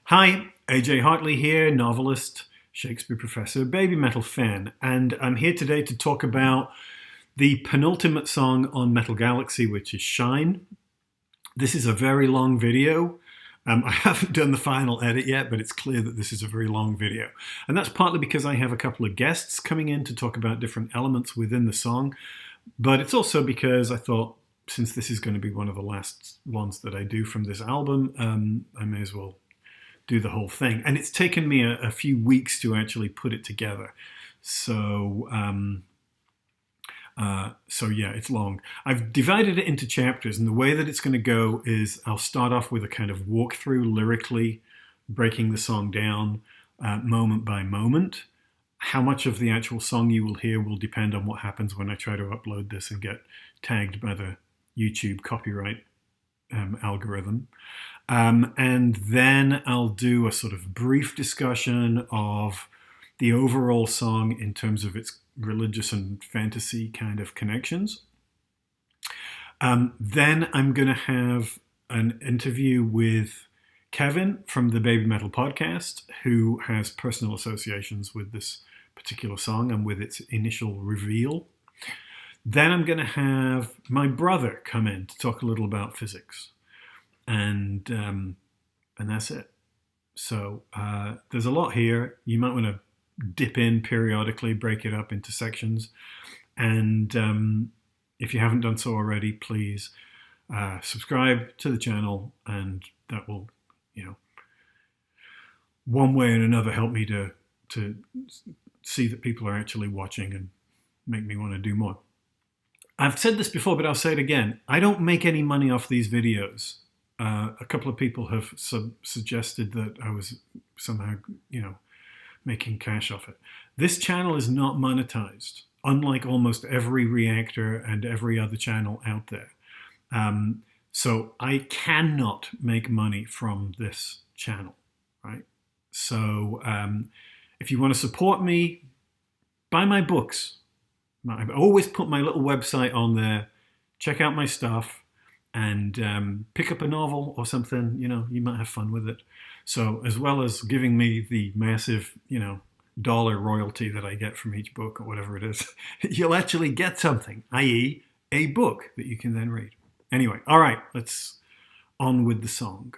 Hi, AJ Hartley here, novelist, Shakespeare professor, baby metal fan, and I'm here today to talk about the penultimate song on Metal Galaxy, which is Shine. This is a very long video. I haven't done the final edit yet, but it's clear that this is a very long video. And that's partly because I have a couple of guests coming in to talk about different elements within the song, but it's also because I thought, since this is going to be one of the last ones that I do from this album, I may as well do the whole thing. And it's taken me a few weeks to actually put it together. So yeah, it's long. I've divided it into chapters, and the way that it's going to go is I'll start off with a kind of walkthrough lyrically, breaking the song down moment by moment. How much of the actual song you will hear will depend on what happens when I try to upload this and get tagged by the YouTube copyright algorithm. And then I'll do a sort of brief discussion of the overall song in terms of its religious and fantasy kind of connections. Then I'm going to have an interview with Kevin from the Baby Metal podcast, who has personal associations with this particular song and with its initial reveal. Then I'm going to have my brother come in to talk a little about physics. And that's it. So there's a lot here. You might want to dip in periodically, break it up into sections. And if you haven't done so already, please subscribe to the channel, and that will, one way or another help me to see that people are actually watching and make me want to do more. I've said this before, but I'll say it again. I don't make any money off these videos. A couple of people have suggested that I was somehow, making cash off it. This channel is not monetized, unlike almost every reactor and every other channel out there. So I cannot make money from this channel, right? So if you want to support me, buy my books. I always put my little website on there. Check out my stuff. And pick up a novel or something, you might have fun with it. So as well as giving me the massive, dollar royalty that I get from each book or whatever it is, you'll actually get something, i.e. a book that you can then read. Anyway, all right, let's on with the song.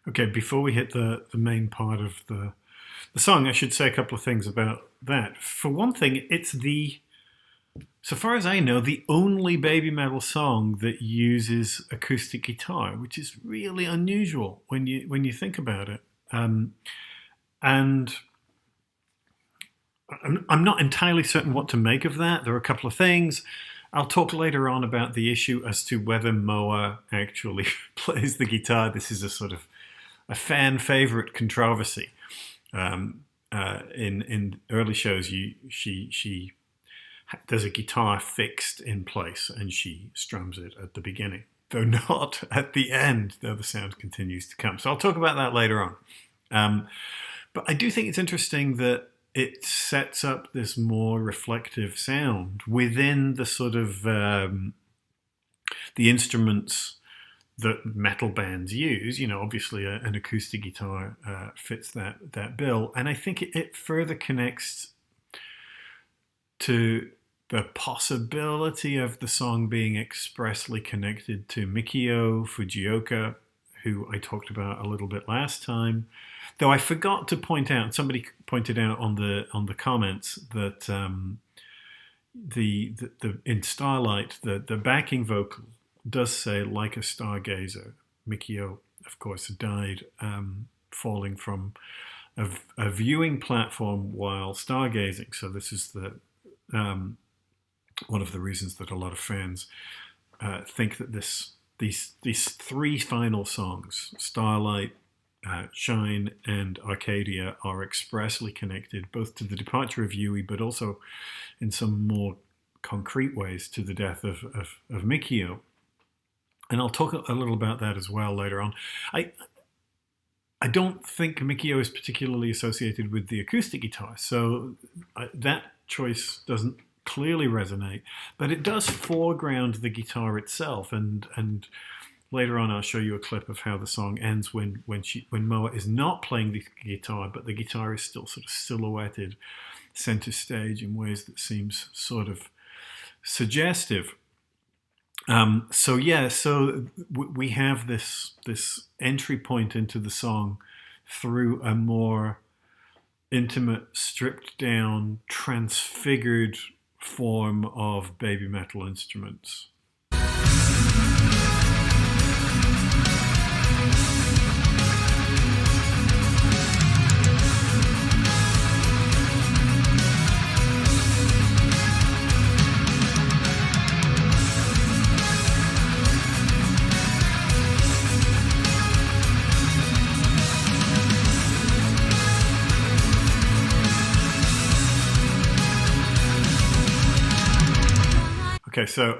Okay, before we hit the main part of the song, I should say a couple of things about that. For one thing, it's so far as I know, the only baby metal song that uses acoustic guitar, which is really unusual when you think about it. And I'm not entirely certain what to make of that. There are a couple of things. I'll talk later on about the issue as to whether Moa actually plays the guitar. This is a sort of a fan favorite controversy. In early shows, she there's a guitar fixed in place and she strums it at the beginning, though not at the end, though the sound continues to come. So I'll talk about that later on. But I do think it's interesting that it sets up this more reflective sound within the sort of the instruments that metal bands use. Obviously an acoustic guitar fits that bill. And I think it further connects to the possibility of the song being expressly connected to Mikio Fujioka, who I talked about a little bit last time. Though I forgot to point out, somebody pointed out on the comments that the in Starlight the backing vocal does say "like a stargazer." Mikio, of course, died falling from a viewing platform while stargazing. So this is one of the reasons that a lot of fans think that these three final songs, Starlight, Shine and Arcadia are expressly connected both to the departure of Yui, but also in some more concrete ways to the death of Mikio. And I'll talk a little about that as well later on. I don't think Mikio is particularly associated with the acoustic guitar, so that choice doesn't clearly resonate, but it does foreground the guitar itself, and later on I'll show you a clip of how the song ends when Moa is not playing the guitar, but the guitar is still sort of silhouetted center stage in ways that seems sort of suggestive. So we have this entry point into the song through a more intimate, stripped down, transfigured form of baby metal instruments. Okay, so,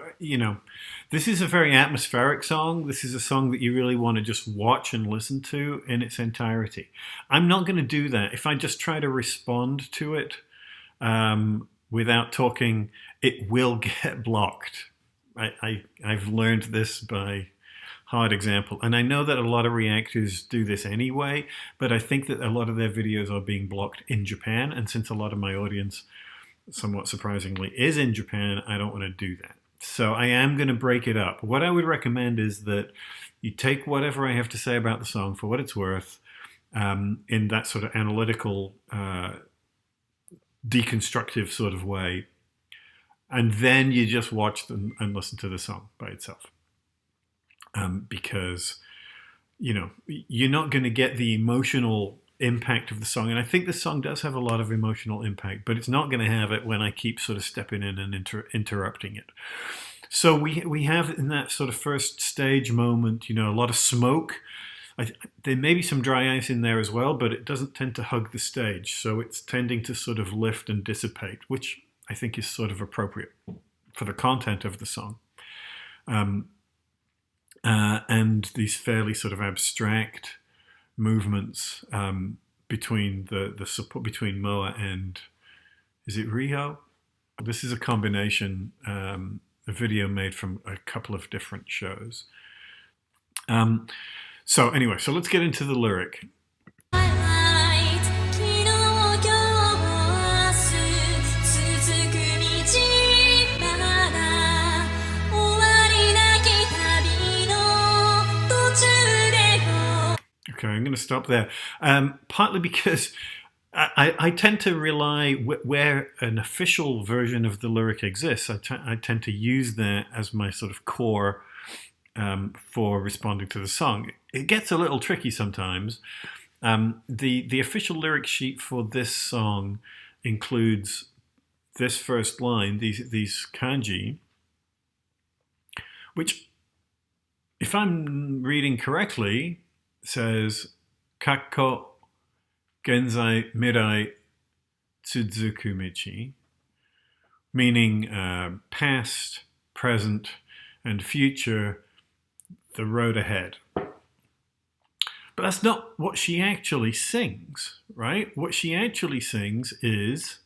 this is a very atmospheric song. This is a song that you really want to just watch and listen to in its entirety. I'm not going to do that. If I just try to respond to it without talking, it will get blocked. I've learned this by hard example. And I know that a lot of reactors do this anyway, but I think that a lot of their videos are being blocked in Japan. And since a lot of my audience, somewhat surprisingly, is in Japan, I don't want to do that. So I am going to break it up. What I would recommend is that you take whatever I have to say about the song for what it's worth, in that sort of analytical, deconstructive sort of way, and then you just watch them and listen to the song by itself. Because, you're not going to get the emotional impact of the song, and I think the song does have a lot of emotional impact, but it's not going to have it when I keep sort of stepping in and interrupting it. So we have in that sort of first stage moment, a lot of smoke. There may be some dry ice in there as well, but it doesn't tend to hug the stage, so it's tending to sort of lift and dissipate, which I think is sort of appropriate for the content of the song. And these fairly sort of abstract movements between the support between Moa and, is it Riho? This is a combination, a video made from a couple of different shows. So anyway, so let's get into the lyric. Okay, I'm going to stop there. Partly because I tend to rely, where an official version of the lyric exists, I tend to use that as my sort of core for responding to the song. It gets a little tricky sometimes. The official lyric sheet for this song includes this first line, these kanji, which, if I'm reading correctly, says Kakko Genzai Mirai Tsuzuku Michi, meaning past, present, and future, the road ahead. But that's not what she actually sings, right? What she actually sings is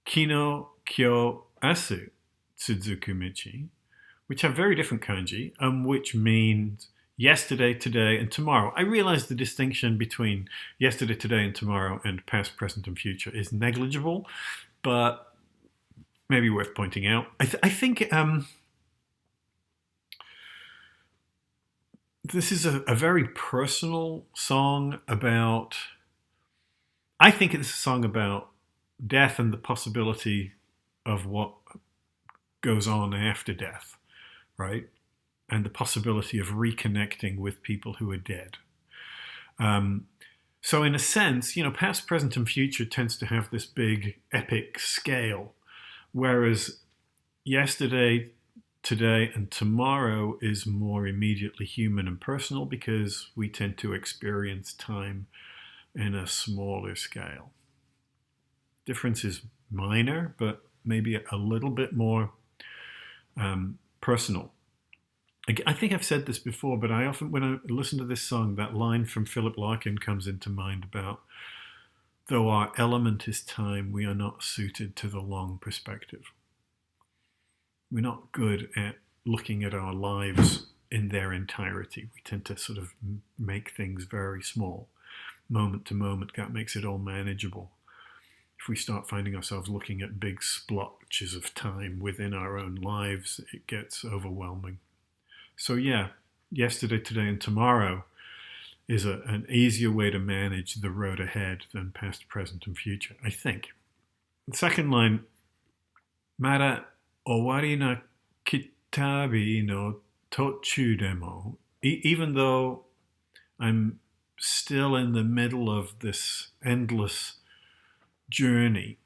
Kino Kyo Asu Tsuzuku Michi, which have very different kanji, which means yesterday, today, and tomorrow. I realize the distinction between yesterday, today, and tomorrow, and past, present, and future is negligible, but maybe worth pointing out. I think this is a very personal song about, I think it's a song about death and the possibility of what goes on after death, right? And the possibility of reconnecting with people who are dead. So in a sense, past, present, and future tends to have this big epic scale, whereas yesterday, today, and tomorrow is more immediately human and personal because we tend to experience time in a smaller scale. Difference is minor, but maybe a little bit more personal. I think I've said this before, but I often, when I listen to this song, that line from Philip Larkin comes into mind about, though our element is time, we are not suited to the long perspective. We're not good at looking at our lives in their entirety. We tend to sort of make things very small, moment to moment. That makes it all manageable. If we start finding ourselves looking at big splotches of time within our own lives, it gets overwhelming. So yeah, yesterday, today, and tomorrow is an easier way to manage the road ahead than past, present, and future, I think. The second line, Mara owari na kitabi no tochu demo. Even though I'm still in the middle of this endless journey,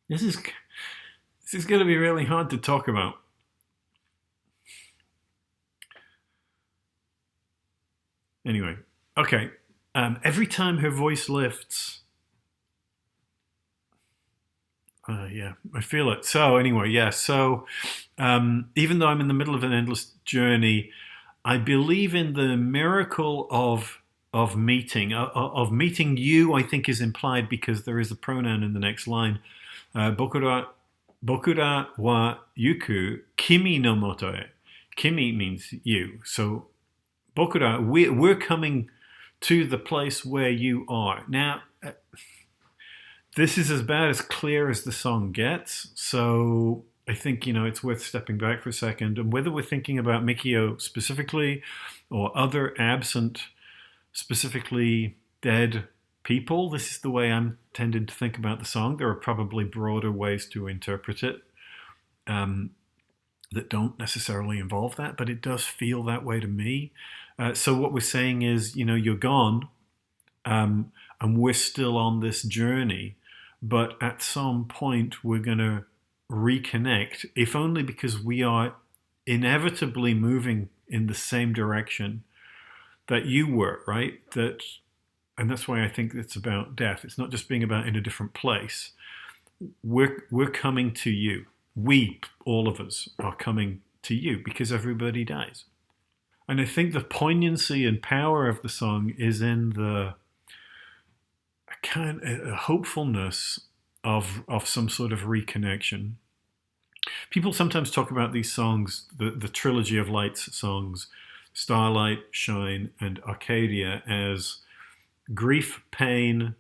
This is going to be really hard to talk about. Anyway, okay. Every time her voice lifts, yeah, I feel it. So anyway, yeah. So even though I'm in the middle of an endless journey, I believe in the miracle of meeting. Of meeting you, I think is implied because there is a pronoun in the next line. Bokura wa yuku kimi no moto e. Kimi means you. So Bokura, we're coming to the place where you are. Now, this is about as clear as the song gets. So I think, it's worth stepping back for a second. And whether we're thinking about Mikio specifically or other absent, specifically dead people, this is the way I'm tending to think about the song. There are probably broader ways to interpret it that don't necessarily involve that, but it does feel that way to me. So what we're saying is, you're gone, and we're still on this journey, but at some point we're going to reconnect, if only because we are inevitably moving in the same direction that you were, right? And that's why I think it's about death. It's not just being about in a different place. We're coming to you. We, all of us, are coming to you because everybody dies. And I think the poignancy and power of the song is in the kind of hopefulness of some sort of reconnection. People sometimes talk about these songs, the Trilogy of Lights songs, Starlight, Shine, and Arcadia, as grief, pain,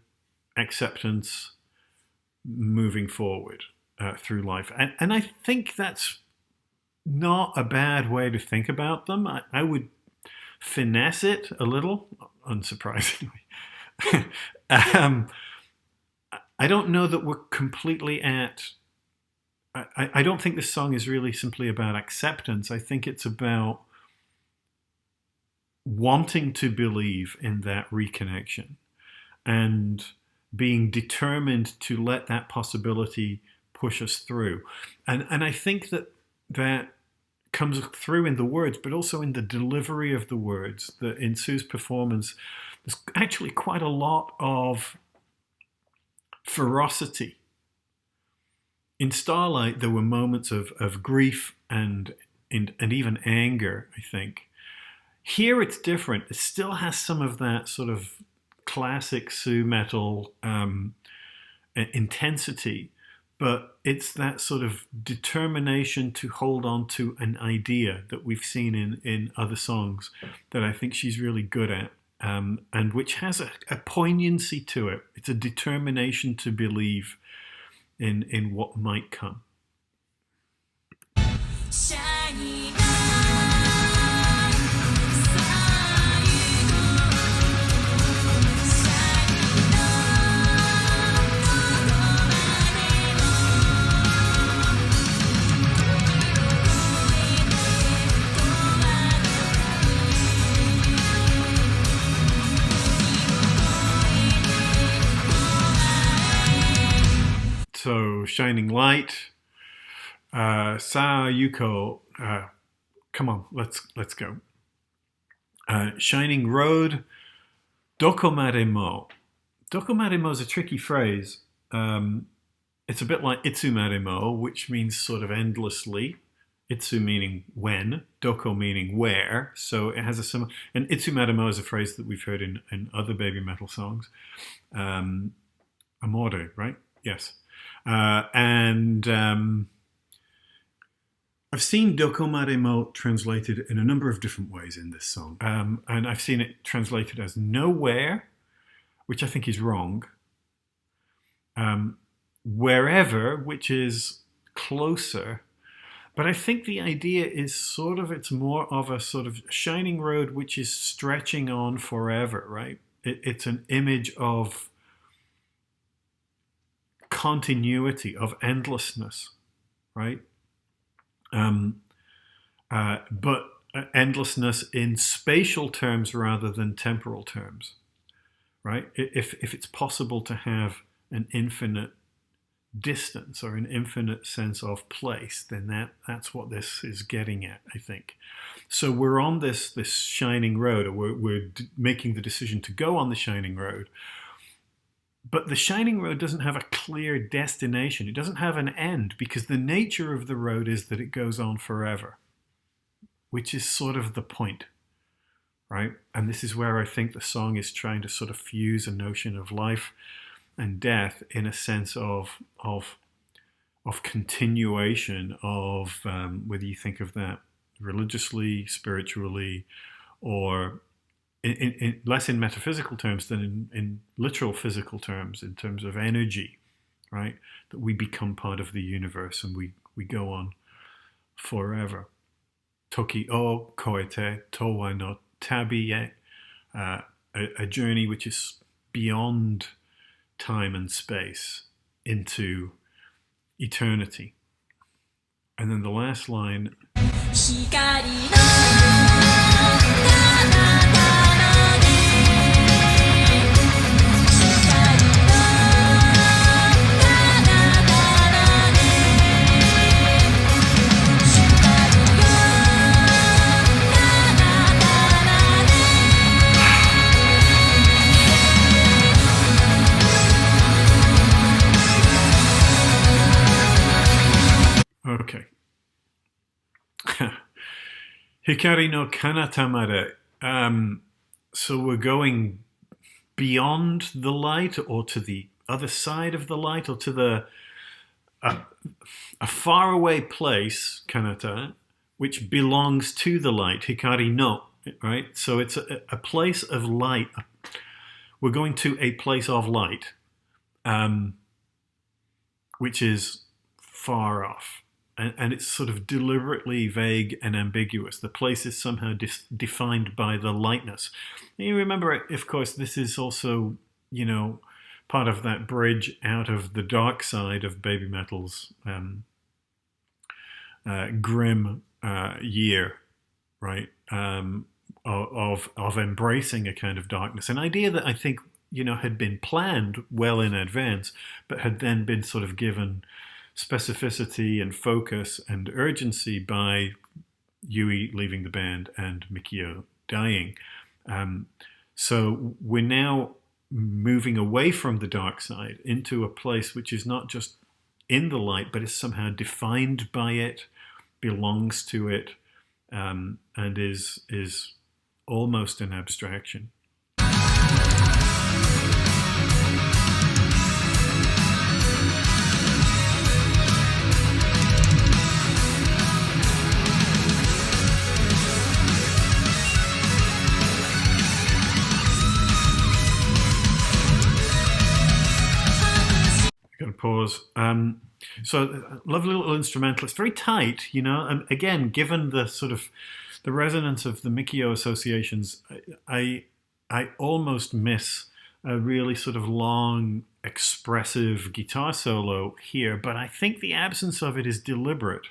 acceptance, moving forward through life. And I think that's not a bad way to think about them. I would finesse it a little, unsurprisingly. I don't know that we're completely at... I don't think this song is really simply about acceptance. I think it's about wanting to believe in that reconnection and being determined to let that possibility push us through. And I think that comes through in the words, but also in the delivery of the words. That in Sue's performance, there's actually quite a lot of ferocity. In Starlight, there were moments of grief and even anger, I think. Here it's different. It still has some of that sort of classic Sue metal intensity, but it's that sort of determination to hold on to an idea that we've seen in other songs that I think she's really good at, and which has a poignancy to it. It's a determination to believe in what might come. Shiny. So Shining Light, Sa Yuko, come on, let's go. Shining Road, Dokomaremo. Dokomaremo is a tricky phrase. It's a bit like Itsumaremo, which means sort of endlessly. Itsu meaning when, doko meaning where. So it has a similar. And Itsumaremo is a phrase that we've heard in other baby metal songs. Amore, right? Yes. And I've seen Dokomaremo translated in a number of different ways in this song. And I've seen it translated as nowhere, which I think is wrong. Wherever, which is closer. But I think the idea is sort of, it's more of a sort of shining road which is stretching on forever, right? It's an image of continuity, of endlessness, right? But endlessness in spatial terms rather than temporal terms, right? If it's possible to have an infinite distance or an infinite sense of place, then that's what this is getting at, I think. So we're on this shining road, or we're making the decision to go on the shining road. But the shining road doesn't have a clear destination. It doesn't have an end, because the nature of the road is that it goes on forever, which is sort of the point, right? And this is where I think the song is trying to sort of fuse a notion of life and death in a sense of continuation of whether you think of that religiously, spiritually, or less in metaphysical terms than in literal physical terms, in terms of energy, right? That we become part of the universe and we go on forever. Toki o koete towa no tabi, a journey which is beyond time and space into eternity. And then the last line, okay. Hikari no kanata made. So we're going beyond the light, or to the other side of the light, or to a faraway place, kanata, which belongs to the light. Hikari no, right? So it's a place of light. We're going to a place of light, which is far off. And it's sort of deliberately vague and ambiguous. The place is somehow defined by the lightness. And you remember, of course, this is also, part of that bridge out of the dark side of baby metal's grim year, right? Of embracing a kind of darkness, an idea that I think had been planned well in advance, but had then been sort of given specificity and focus and urgency by Yui leaving the band and Mikio dying. So we're now moving away from the dark side into a place which is not just in the light, but is somehow defined by it, belongs to it, and is almost an abstraction. Got to pause. So lovely little instrumental. It's very tight, and again, given the sort of the resonance of the Mikio associations, I almost miss a really sort of long, expressive guitar solo here, but I think the absence of it is deliberate.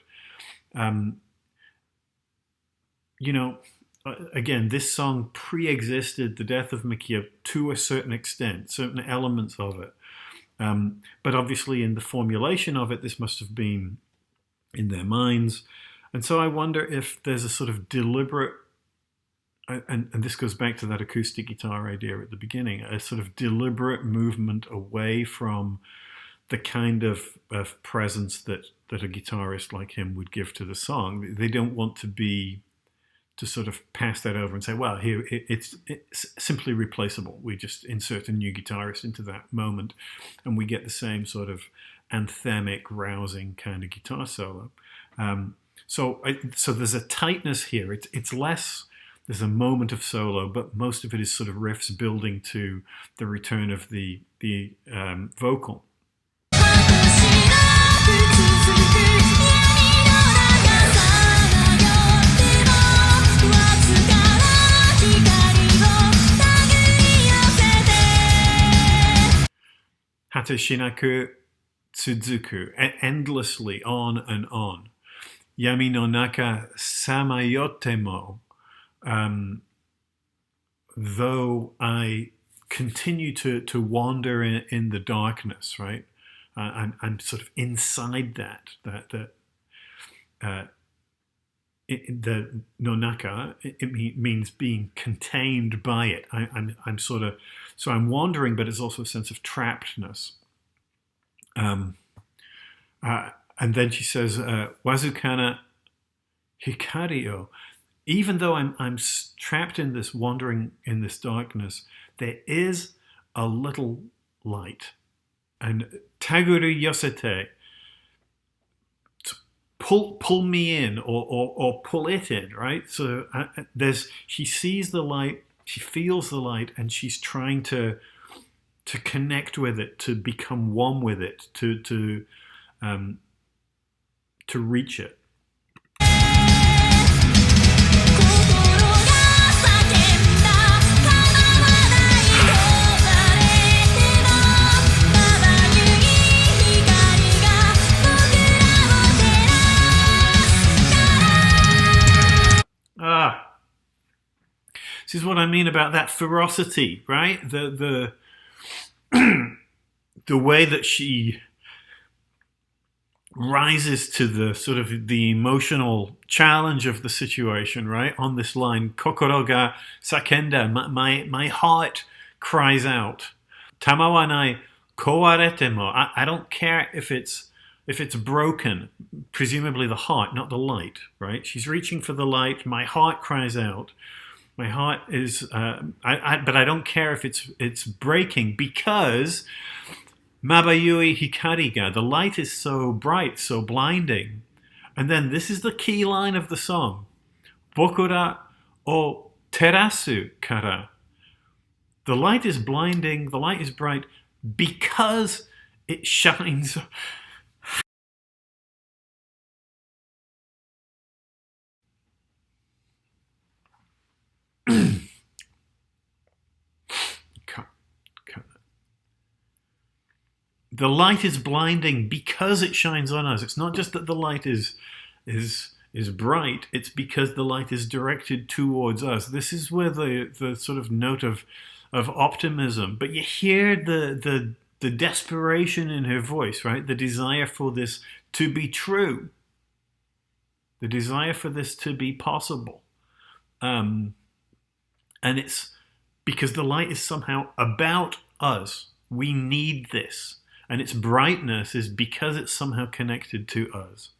Again, this song pre-existed the death of Mikio to a certain extent, certain elements of it. But obviously in the formulation of it, this must have been in their minds. And so I wonder if there's a sort of deliberate, and this goes back to that acoustic guitar idea at the beginning, a sort of deliberate movement away from the kind of presence that a guitarist like him would give to the song. They don't want to sort of pass that over and say, well, here it's simply replaceable. We just insert a new guitarist into that moment and we get the same sort of anthemic, rousing kind of guitar solo. So there's a tightness here. It's less, there's a moment of solo, but most of it is sort of riffs building to the return of the vocal. Hata shinaku tsuzuku, endlessly on and on. Yami no naka samayote mo, though I continue to wander in the darkness, right? I'm sort of inside the nonaka. It means being contained by it. I'm sort of, so I'm wandering, but it's also a sense of trappedness. And then she says, "Wazukana hikario." Even though I'm trapped in this wandering in this darkness, there is a little light. And taguru yosete, pull me in, or pull it in, right? So she sees the light, she feels the light, and she's trying to connect with it, to become one with it, to reach it. This is what I mean about that ferocity, right? The way that she rises to the sort of the emotional challenge of the situation, right? On this line, kokoro ga sakenda, my heart cries out. Tamawanai kowarete mo. I don't care if it's broken, presumably the heart, not the light, right? She's reaching for the light. My heart cries out. My heart is, but I don't care if it's breaking, because mabayui hikariga, the light is so bright, so blinding. And then this is the key line of the song. Bokura o terasu kara. The light is blinding, the light is bright because it shines. The light is blinding because it shines on us. It's not just that the light is bright, it's because the light is directed towards us. This is where the sort of note of optimism, but you hear the desperation in her voice, right? The desire for this to be true. The desire for this to be possible. And it's because the light is somehow about us. We need this. And its brightness is because it's somehow connected to us.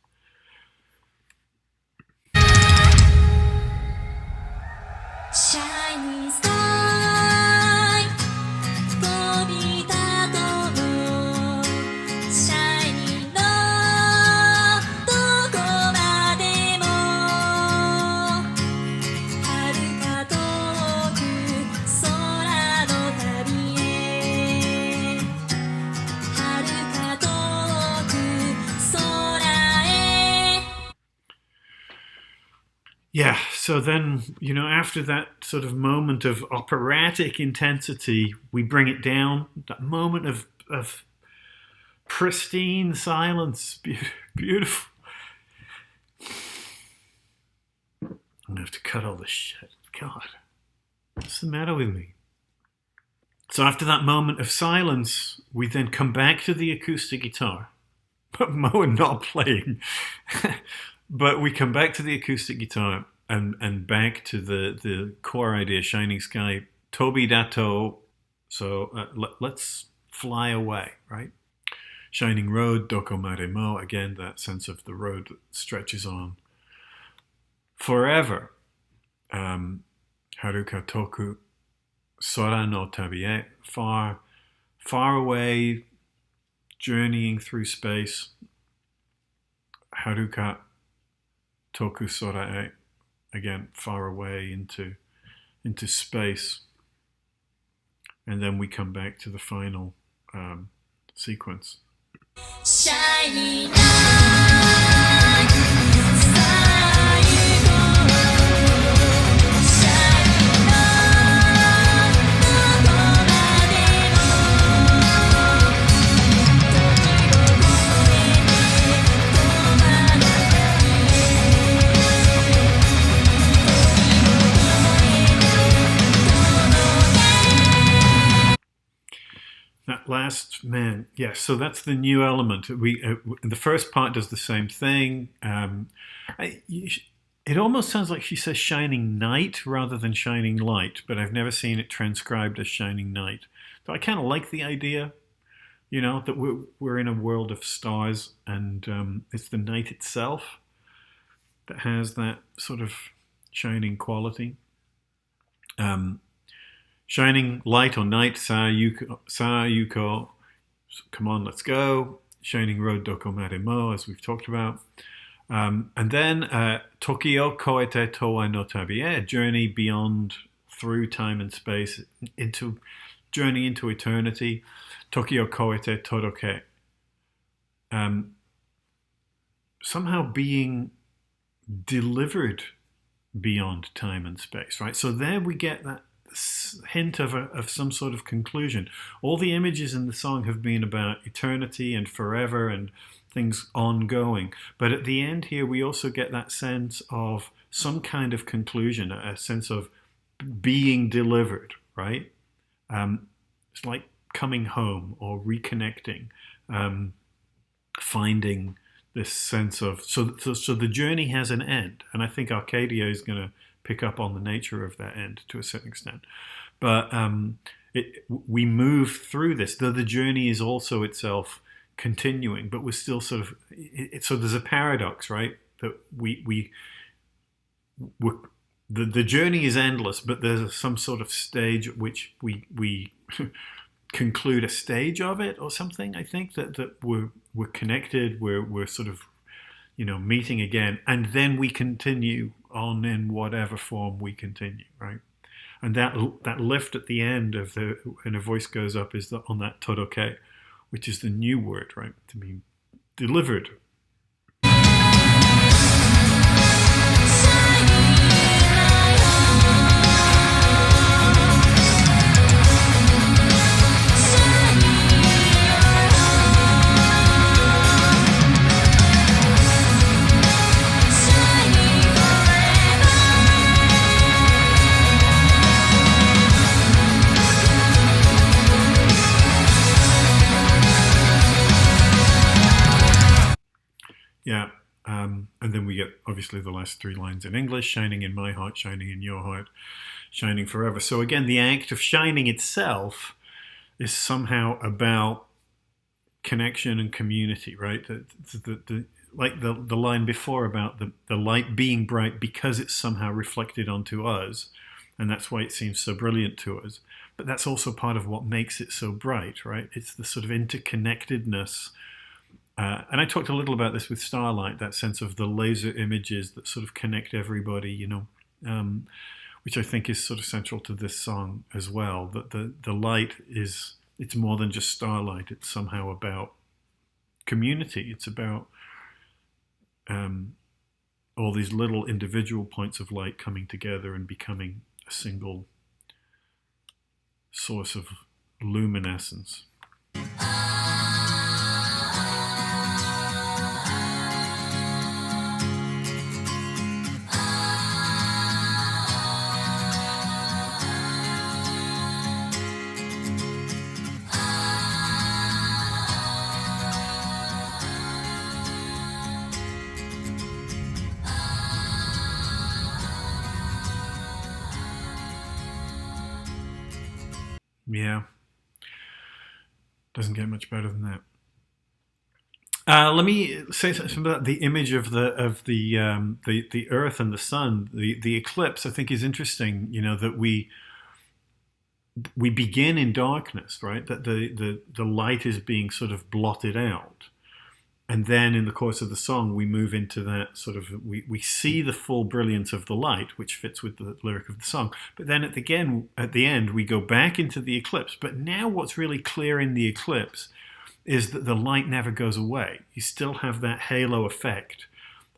Shiny star. Yeah, so then, after that sort of moment of operatic intensity, we bring it down, that moment of pristine silence, beautiful. I'm going to have to cut all this shit. God, what's the matter with me? So after that moment of silence, we then come back to the acoustic guitar, but Mo and not playing. But we come back to the acoustic guitar and back to the core idea, Shining Sky, Tobi Dato. So let's fly away, right? Shining Road, Doko Maremo, again, that sense of the road that stretches on forever. Haruka Toku, Sora no Tabié, far, far away, journeying through space. Haruka Toku Sora, again, far away into space. And then we come back to the final sequence. Shining That last man, yes. So that's the new element. The first part does the same thing. It almost sounds like she says shining night rather than shining light, but I've never seen it transcribed as shining night. So I kind of like the idea, that we're in a world of stars, and it's the night itself that has that sort of shining quality. Shining light or night, Sayuko, come on, let's go. Shining road, Doko Maremo, as we've talked about. And then Tokio Koete Towa no Tabi, journey beyond, through time and space, journey into eternity. Tokio Koete Toroke. Somehow being delivered beyond time and space, right? So there we get that hint of some sort of conclusion. All the images in the song have been about eternity and forever and things ongoing, but at the end here we also get that sense of some kind of conclusion, a sense of being delivered, right? It's like coming home or reconnecting, finding this sense of so the journey has an end, and I think Arcadia is going to pick up on the nature of that end to a certain extent. But we move through this, though the journey is also itself continuing, but we're still sort of, so there's a paradox, right? That the journey is endless, but there's some sort of stage at which we conclude a stage of it or something. I think that we're connected, we're sort of, meeting again, and then we continue on in whatever form we continue, right? And that lift at the end of when a voice goes up is on that toroke, which is the new word, right? To be delivered. Yeah, and then we get obviously the last three lines in English: shining in my heart, shining in your heart, shining forever. So again, the act of shining itself is somehow about connection and community, right? Like the line before about the light being bright because it's somehow reflected onto us, and that's why it seems so brilliant to us. But that's also part of what makes it so bright, right? It's the sort of interconnectedness. And I talked a little about this with Starlight, that sense of the laser images that sort of connect everybody, which I think is sort of central to this song as well. That the light it's more than just starlight. It's somehow about community. It's about all these little individual points of light coming together and becoming a single source of luminescence. Yeah, doesn't get much better than that. Let me say something about the image of the Earth and the Sun. The eclipse, I think, is interesting. You know that we begin in darkness, right? That the light is being sort of blotted out, and then in the course of the song, we move into that sort of we see the full brilliance of the light, which fits with the lyric of the song. But then at the end, we go back into the eclipse. But now, what's really clear in the eclipse is that the light never goes away. You still have that halo effect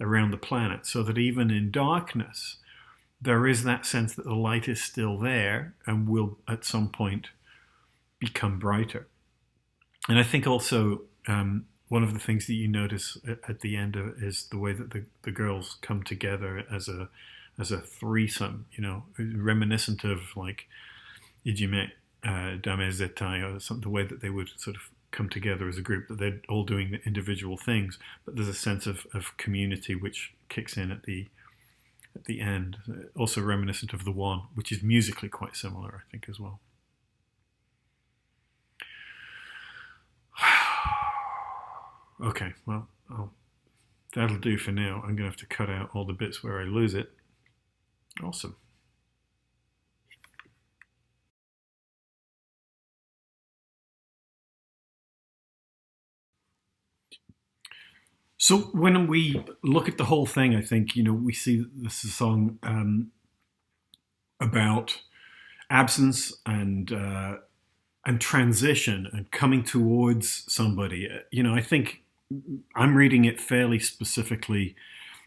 around the planet, so that even in darkness, there is that sense that the light is still there and will at some point become brighter. And I think also one of the things that you notice at the end is the way that the girls come together as a threesome, you know, reminiscent of like Ijime Damezetai, or something, the way that they would sort of come together as a group, that they're all doing the individual things, but there's a sense of community which kicks in at the end. Also reminiscent of the One, which is musically quite similar, I think, as well. Okay, well, that'll do for now. I'm going to have to cut out all the bits where I lose it. Awesome. So when we look at the whole thing, I think, you know, we see this is a song about absence and transition and coming towards somebody. You know, I think I'm reading it fairly specifically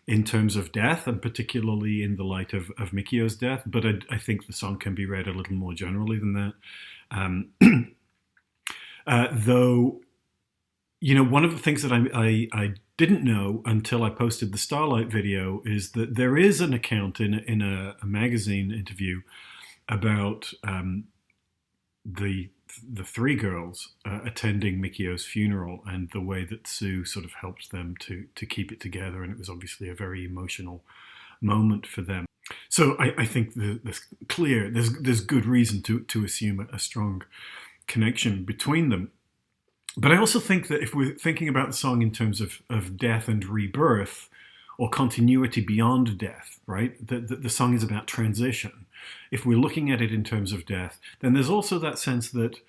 in terms of death, and particularly in the light of Mikio's death. But I think the song can be read a little more generally than that. Though, you know, one of the things that I didn't know until I posted the Starlight video is that there is an account in a magazine interview about the three girls attending Mikio's funeral, and the way that Sue sort of helped them to keep it together. And it was obviously a very emotional moment for them. So I think there's good reason to assume a strong connection between them. But I also think that if we're thinking about the song in terms of death and rebirth, or continuity beyond death, right? The song is about transition. If we're looking at it in terms of death, then there's also that sense that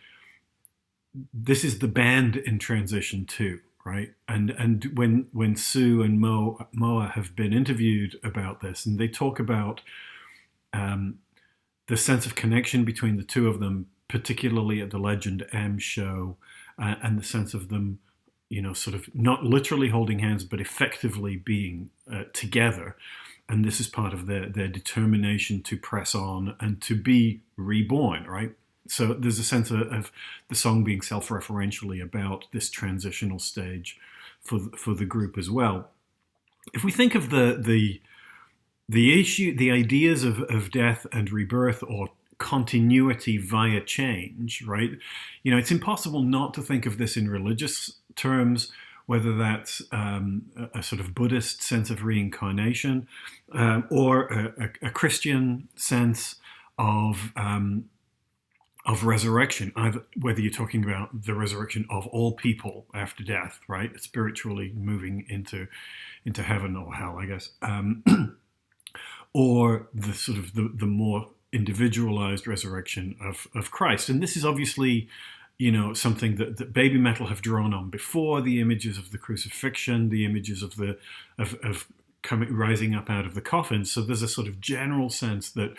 this is the band in transition too, right? And when Sue and Moa have been interviewed about this, and they talk about the sense of connection between the two of them, particularly at the Legend M show, and the sense of them, you know, sort of not literally holding hands, but effectively being together. And this is part of their determination to press on and to be reborn, right? So there's a sense of the song being self-referentially about this transitional stage for the group as well. If we think of the issue, the ideas of death and rebirth, or continuity via change, right? You know, it's impossible not to think of this in religious terms, whether that's a sort of Buddhist sense of reincarnation, or a Christian sense of resurrection, whether you're talking about the resurrection of all people after death, right? Spiritually moving into heaven or hell, I guess, or the sort of the more individualized resurrection of Christ. And this is obviously, you know, something that Baby Metal have drawn on before. The images of the crucifixion, the images of rising up out of the coffin. So there's a sort of general sense that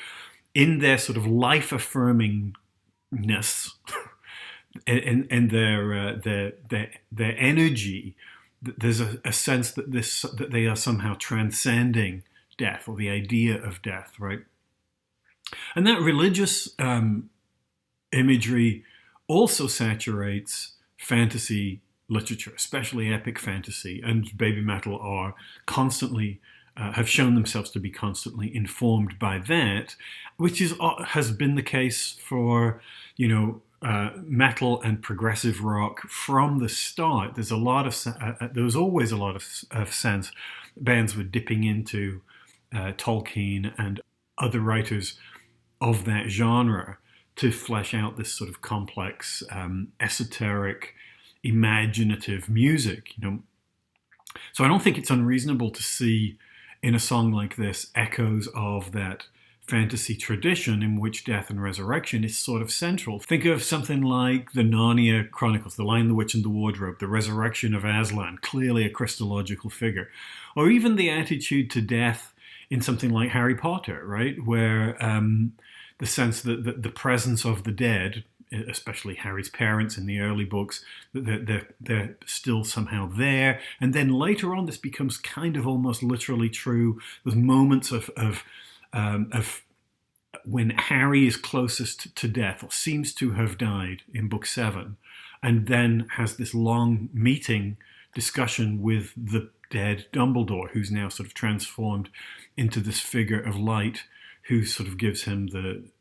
in their sort of life-affirmingness and their energy, there's a sense that they are somehow transcending death, or the idea of death, right? And that religious imagery also saturates fantasy literature, especially epic fantasy. And Baby Metal are constantly, have shown themselves to be constantly informed by that, which has been the case for, you know, metal and progressive rock from the start. There's always a lot of sense. Bands were dipping into Tolkien and other writers of that genre to flesh out this sort of complex, esoteric, imaginative music. So I don't think it's unreasonable to see in a song like this echoes of that fantasy tradition in which death and resurrection is sort of central. Think of something like the Narnia Chronicles, The Lion, the Witch, and the Wardrobe, the resurrection of Aslan, clearly a Christological figure. Or even the attitude to death in something like Harry Potter, right? Where the sense that the presence of the dead, especially Harry's parents in the early books, they're still somehow there. And then later on, this becomes kind of almost literally true. There's moments of when Harry is closest to death, or seems to have died in book 7, and then has this long discussion with the dead Dumbledore, who's now sort of transformed into this figure of light, who sort of gives him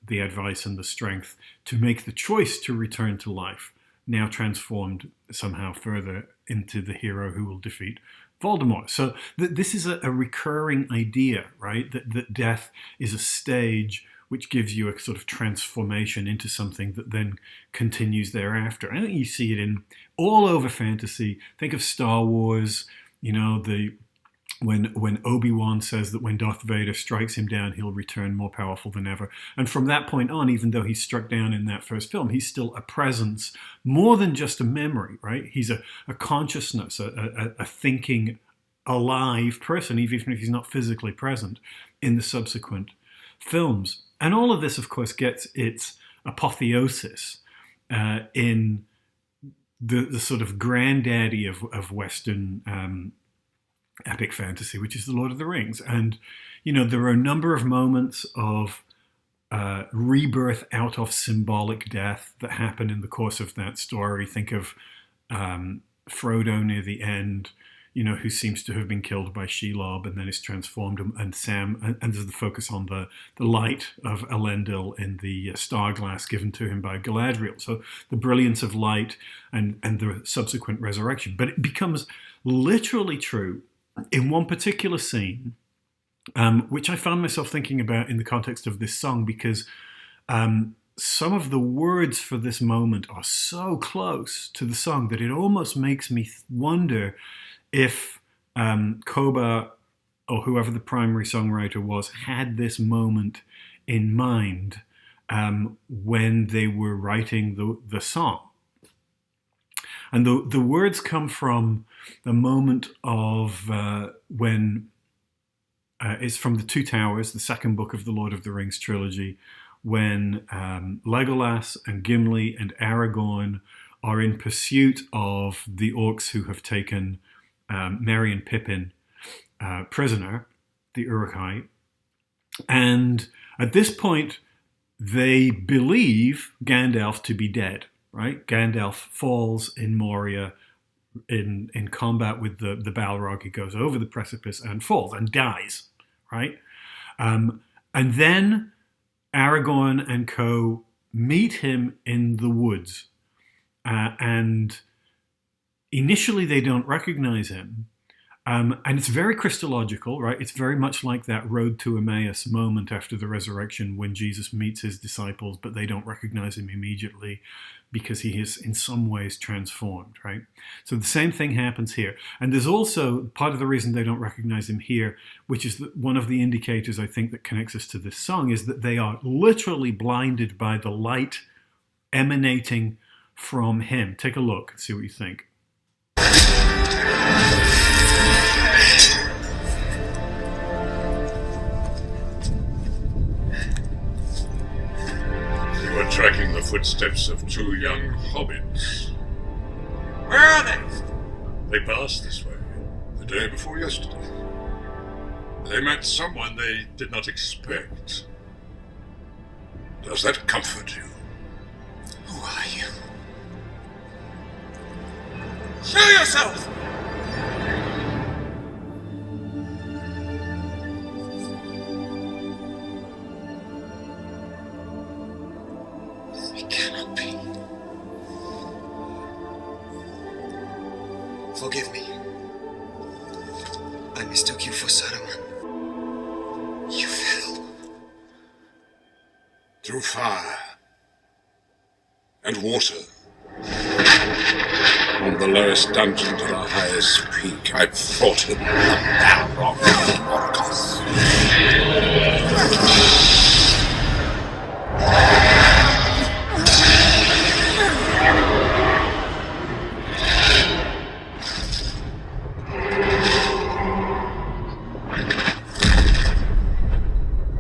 the advice and the strength to make the choice to return to life, now transformed somehow further into the hero who will defeat Voldemort. So this is a recurring idea, right? That death is a stage which gives you a sort of transformation into something that then continues thereafter. I think you see it in all over fantasy. Think of Star Wars, when Obi-Wan says that when Darth Vader strikes him down, he'll return more powerful than ever. And from that point on, even though he's struck down in that first film, he's still a presence, more than just a memory, right? He's a consciousness, a thinking, alive person, even if he's not physically present in the subsequent films. And all of this, of course, gets its apotheosis in the sort of granddaddy of Western epic fantasy, which is the Lord of the Rings. And, there are a number of moments of rebirth out of symbolic death that happen in the course of that story. Think of Frodo near the end, who seems to have been killed by Shelob and then is transformed, and Sam, and there's the focus on the light of Elendil in the star glass given to him by Galadriel. So the brilliance of light and the subsequent resurrection. But it becomes literally true in one particular scene, which I found myself thinking about in the context of this song, because some of the words for this moment are so close to the song that it almost makes me wonder if Koba, or whoever the primary songwriter was, had this moment in mind when they were writing the song. And the words come from the moment of when it's from the Two Towers, the second book of the Lord of the Rings trilogy, when Legolas and Gimli and Aragorn are in pursuit of the orcs who have taken Merry and Pippin prisoner, the Uruk-hai. And at this point, they believe Gandalf to be dead, right? Gandalf falls in Moria in combat with the Balrog. He goes over the precipice and falls and dies, right? And then Aragorn and co meet him in the woods. And initially they don't recognize him. And it's very Christological, right? It's very much like that road to Emmaus moment after the resurrection when Jesus meets his disciples, but they don't recognize him immediately because he is in some ways transformed, right? So the same thing happens here. And there's also part of the reason they don't recognize him here, which is one of the indicators I think that connects us to this song, is that they are literally blinded by the light emanating from him. Take a look and see what you think. You are tracking the footsteps of two young hobbits. Where are they? They passed this way the day before yesterday. They met someone they did not expect. Does that comfort you? Who are you? Show yourself! It cannot be. Forgive me. I mistook you for Saruman. You fell. Too far. and water. From the lowest dungeon to the highest peak, I fought in the battle of Morgoth.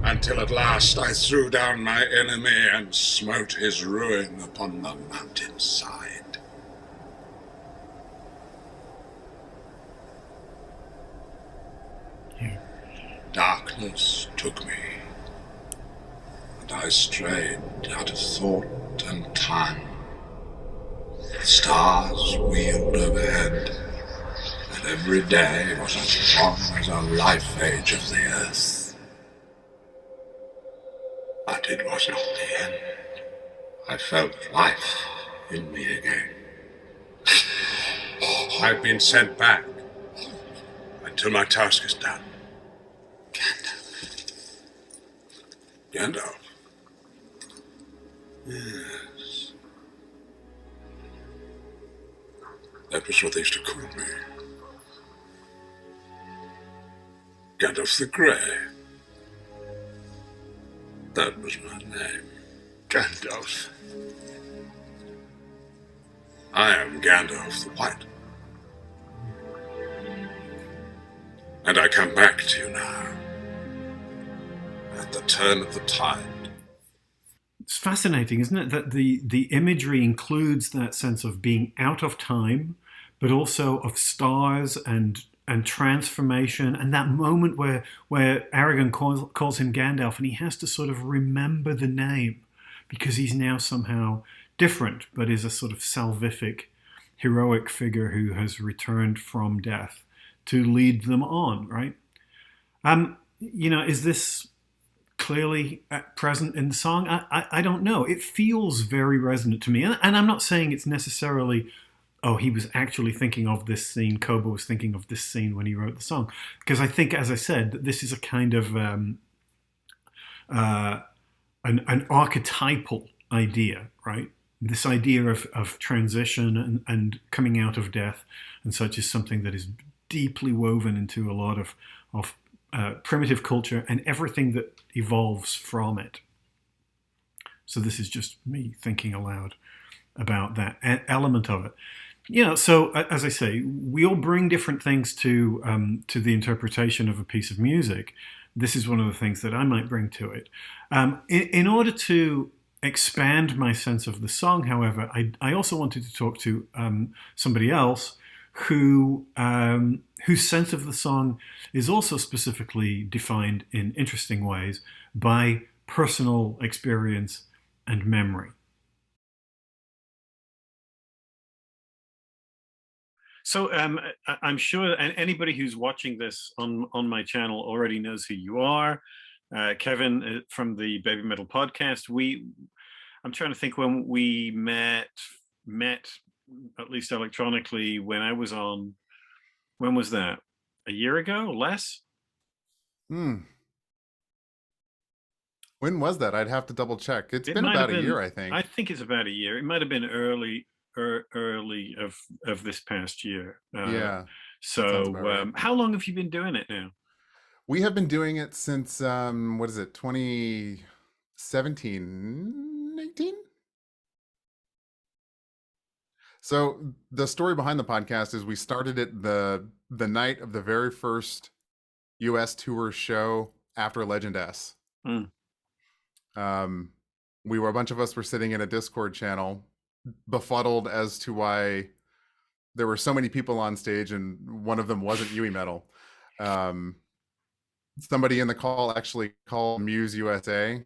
Until at last I threw down my enemy and smote his ruin upon the mountainside. Yeah. Darkness took me, and I strayed out of thought and time. The stars wheeled overhead, and every day was as long as a life age of the earth. But it was not the end. I felt life in me again. I've been sent back until my task is done. Gandalf? Yes. That was what they used to call me. Gandalf the Grey. That was my name. Gandalf. I am Gandalf the White. And I come back to you now, at the turn of the tide. It's fascinating, isn't it, that the imagery includes that sense of being out of time, but also of stars and transformation, and that moment where Aragorn calls him Gandalf, and he has to sort of remember the name because he's now somehow different, but is a sort of salvific, heroic figure who has returned from death to lead them on, right? Is this clearly present in the song? I don't know. It feels very resonant to me, and I'm not saying it's necessarily, oh, he was actually thinking of this scene, Koba was thinking of this scene when he wrote the song, because I think, as I said, that this is a kind of an archetypal idea, right? This idea of transition and coming out of death and such is something that is deeply woven into a lot of primitive culture and everything that evolves from it. So this is just me thinking aloud about that element of it. So as I say, we all bring different things to the interpretation of a piece of music. This is one of the things that I might bring to it. In order to expand my sense of the song, however, I also wanted to talk to somebody else whose sense of the song is also specifically defined in interesting ways by personal experience and memory. So I'm sure anybody who's watching this on my channel already knows who you are. Kevin from the Baby Metal podcast. I'm trying to think when we met at least electronically when I was on. When was that? A year ago? Less? When was that? I'd have to double check. It's been about a year, I think. I think it's about a year. It might have been early of this past year. Yeah. So right. how long have you been doing it now? We have been doing it since 2017, 18? So the story behind the podcast is we started it the night of the very first US tour show after Legend S. A bunch of us were sitting in a Discord channel, befuddled as to why there were so many people on stage and one of them wasn't BABYMETAL. Somebody in the call actually called Muse USA.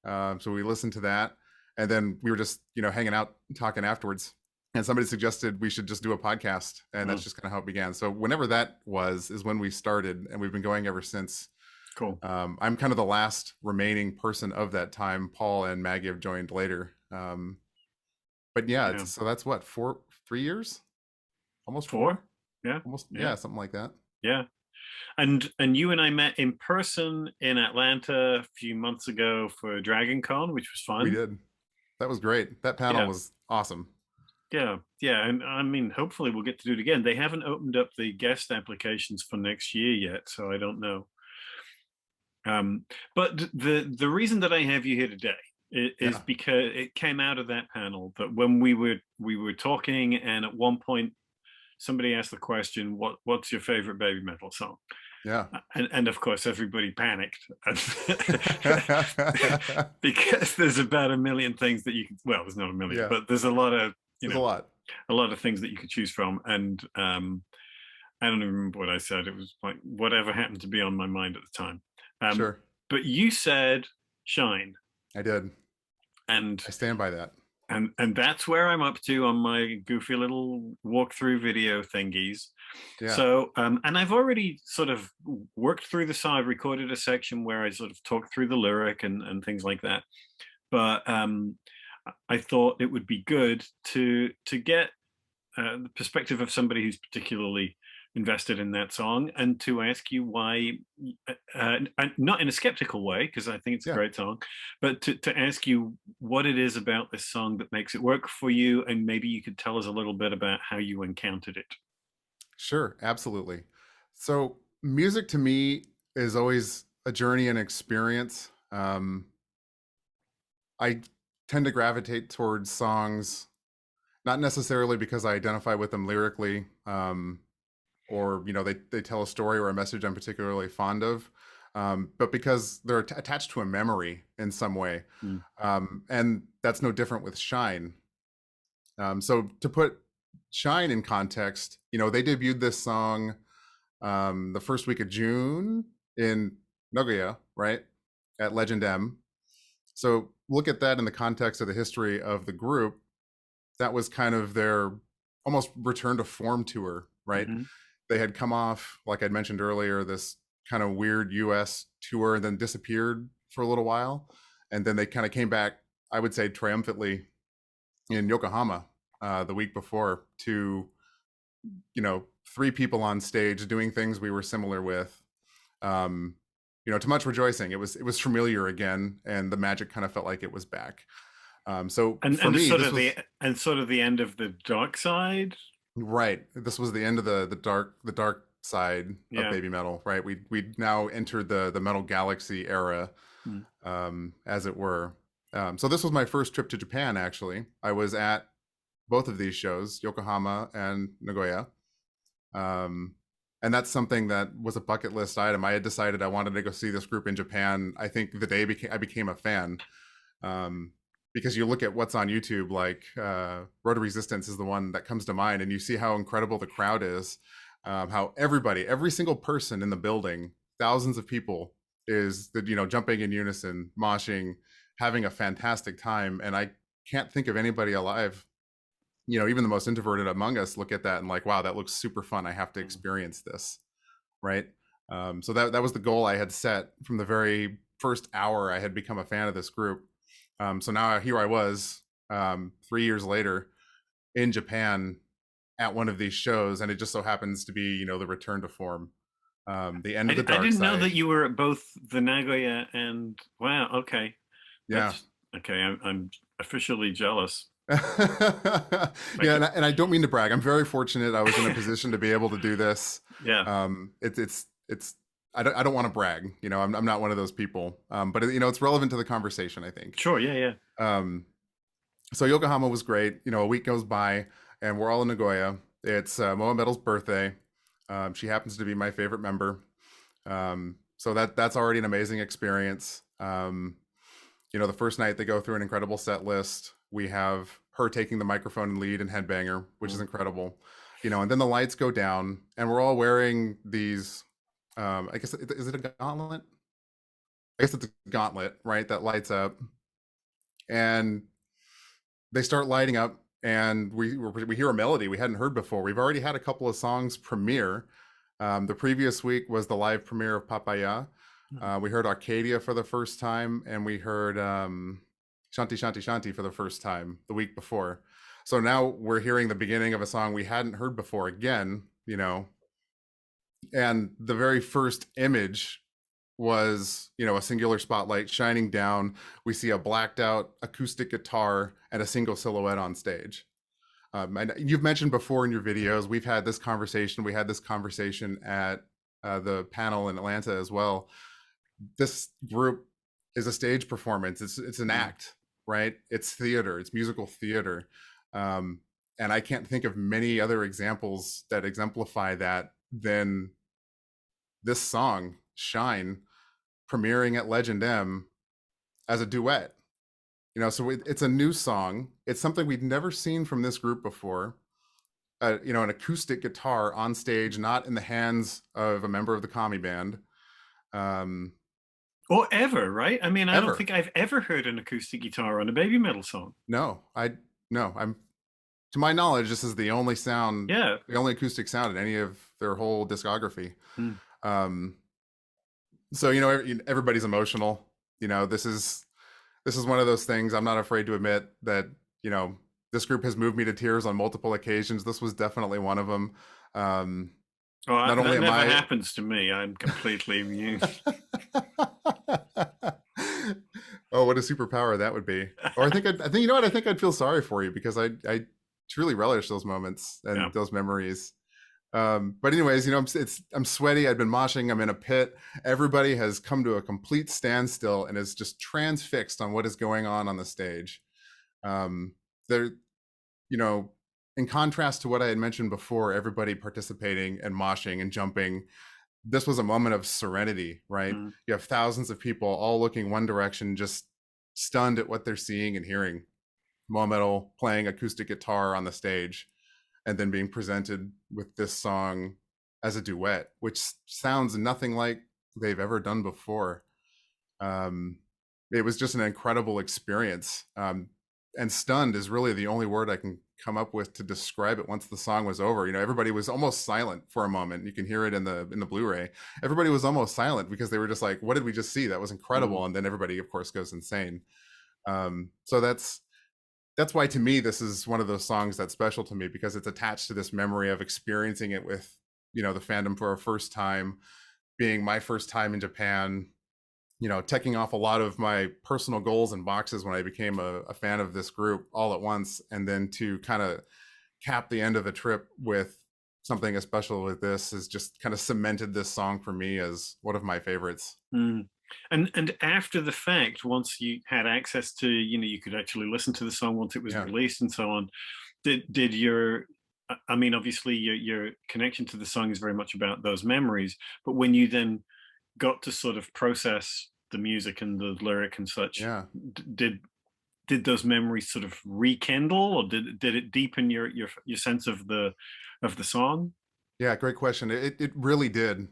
So we listened to that, and then we were just, hanging out, talking afterwards. And somebody suggested we should just do a podcast, and that's just kind of how it began. So whenever that is when we started, and we've been going ever since. Cool. I'm kind of the last remaining person of that time. Paul and Maggie have joined later. But yeah. So that's what, 3 years? Almost 4? Yeah. Almost, yeah, something like that. Yeah. And you and I met in person in Atlanta a few months ago for Dragon Con, which was fun. We did. That was great. That panel Yeah. was awesome. Yeah, yeah, and I mean, hopefully we'll get to do it again. They haven't opened up the guest applications for next year yet, so I don't know. Um, but the reason that I have you here today is Yeah. because it came out of that panel that when we were talking, and at one point somebody asked the question, "What's your favorite baby metal song?" Yeah. And of course everybody panicked because there's about a million things that you can. Well, there's not a million, Yeah. but there's a lot of There's a lot. a lot of things that you could choose from, and I don't even remember what I said. It was like whatever happened to be on my mind at the time. Um, Sure. but you said Shine, I did. and I stand by that. and that's where I'm up to on my goofy little walkthrough video thingies. Yeah. So and I've already sort of worked through the song. I've recorded a section where I sort of talked through the lyric and things like that. But I thought it would be good to get the perspective of somebody who's particularly invested in that song, and to ask you why, not in a skeptical way, because I think it's a Yeah. great song, but to ask you what it is about this song that makes it work for you, and maybe you could tell us a little bit about how you encountered it. Sure. Absolutely. So music to me is always a journey and experience. I tend to gravitate towards songs, not necessarily because I identify with them lyrically, or they tell a story or a message I'm particularly fond of, but because they're attached to a memory in some way. Mm. And that's no different with Shine. So to put Shine in context, they debuted this song the first week of June in Nagoya, right, at Legend M. So look at that in the context of the history of the group. That was kind of their almost return to form tour, right? Mm-hmm. They had come off, like I'd mentioned earlier, this kind of weird US tour and then disappeared for a little while. And then they kind of came back, I would say, triumphantly in Yokohama the week before to, 3 people on stage doing things we were similar with. To much rejoicing. It was familiar again, and the magic kind of felt like it was back. So for me, sort this of was the end of the dark side. right. This was the end of the dark side of Yeah. baby metal, right? We now entered the metal galaxy era, Mm. as it were. So this was my first trip to Japan. Actually, I was at both of these shows, Yokohama and Nagoya. And that's something that was a bucket list item. I had decided I wanted to go see this group in Japan. I think the day I became a fan, because you look at what's on YouTube, like Road to Resistance is the one that comes to mind, and you see how incredible the crowd is, how every single person in the building, thousands of people, is jumping in unison, moshing, having a fantastic time. And I can't think of anybody alive, even the most introverted among us look at that and like, wow, that looks super fun. I have to experience this, right? So that was the goal I had set from the very first hour I had become a fan of this group. So now here I was, 3 years later in Japan at one of these shows, and it just so happens to be, the return to form, the end of the dark I didn't side. know that you were at both the Nagoya and wow. Okay. Yeah. Okay. I'm officially jealous. Yeah, and I don't mean to brag. I'm very fortunate I was in a position to be able to do this. Yeah. It's I don't want to brag. I'm not one of those people. But it's relevant to the conversation, I think. Sure. Yeah. So Yokohama was great. A week goes by and we're all in Nagoya. It's Moa Metal's birthday. She happens to be my favorite member. So that's already an amazing experience. The first night they go through an incredible set list. We have her taking the microphone and lead and headbanger, which is incredible. And then the lights go down and we're all wearing these, I guess, is it a gauntlet? I guess it's a gauntlet, right? That lights up and they start lighting up and we hear a melody we hadn't heard before. We've already had a couple of songs premiere. The previous week was the live premiere of Papaya. We heard Arcadia for the first time, and we heard Shanti Shanti Shanti for the first time the week before. So now we're hearing the beginning of a song we hadn't heard before again, and the very first image was, a singular spotlight shining down. We see a blacked out acoustic guitar and a single silhouette on stage. And you've mentioned before in your videos, we've had this conversation. We had this conversation at the panel in Atlanta as well. This group is a stage performance. It's an act, right? It's theater. It's musical theater. And I can't think of many other examples that exemplify that than this song, Shine, premiering at Legend M as a duet. So it's a new song. It's something we'd never seen from this group before. An acoustic guitar on stage, not in the hands of a member of the commie band. Or ever, right? I mean, I don't Ever. think I've ever heard an acoustic guitar on a baby metal song. No, I'm, to my knowledge, this is the only sound, Yeah. the only acoustic sound in any of their whole discography. So, everybody's emotional. This is one of those things. I'm not afraid to admit that, this group has moved me to tears on multiple occasions. This was definitely one of them. That never happens to me. I'm completely immune. Oh, what a superpower that would be. Or I think I think I'd feel sorry for you, because I truly relish those moments and those memories. But anyways, I'm sweaty. I've been moshing. I'm in a pit. Everybody has come to a complete standstill and is just transfixed on what is going on the stage. They're, in contrast to what I had mentioned before, everybody participating and moshing and jumping, this was a moment of serenity, right? You have thousands of people all looking one direction, just stunned at what they're seeing and hearing. Metal playing acoustic guitar on the stage, and then being presented with this song as a duet, which sounds nothing like they've ever done before. It was just an incredible experience. And stunned is really the only word I can come up with to describe it. Once the song was over, everybody was almost silent for a moment. You can hear it in the Blu-ray. Everybody was almost silent, because they were just like, what did we just see? That was incredible. And then everybody, of course, goes insane. So that's why, to me, this is one of those songs that's special to me, because it's attached to this memory of experiencing it with, the fandom for a first time, being my first time in Japan, checking off a lot of my personal goals and boxes when I became a fan of this group all at once. And then to kind of cap the end of the trip with something as special as this has just kind of cemented this song for me as one of my favorites. And after the fact, once you had access to, you could actually listen to the song once it was released and so on, did your, I mean, obviously your connection to the song is very much about those memories, but when you then got to sort of process the music and the lyric and such, did those memories sort of rekindle, or did it deepen your sense of the song? Yeah, great question. It really did.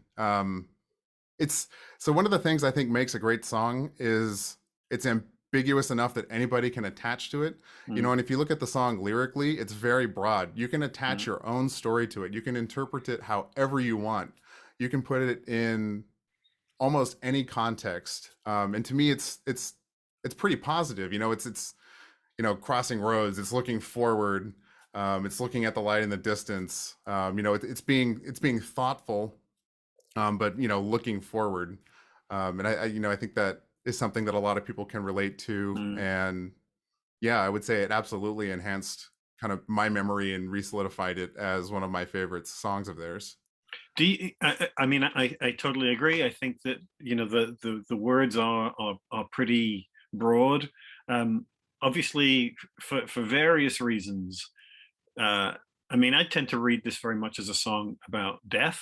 It's so one of the things I think makes a great song is it's ambiguous enough that anybody can attach to it. And if you look at the song lyrically, it's very broad. You can attach your own story to it. You can interpret it however you want. You can put it in almost any context. And to me, it's pretty positive. It's crossing roads. It's looking forward. It's looking at the light in the distance. It's being thoughtful. But looking forward, and I think that is something that a lot of people can relate to, and I would say it absolutely enhanced kind of my memory and re-solidified it as one of my favorite songs of theirs. Do you, I mean, I totally agree. I think that the words are pretty broad. Obviously, for various reasons. I mean, I tend to read this very much as a song about death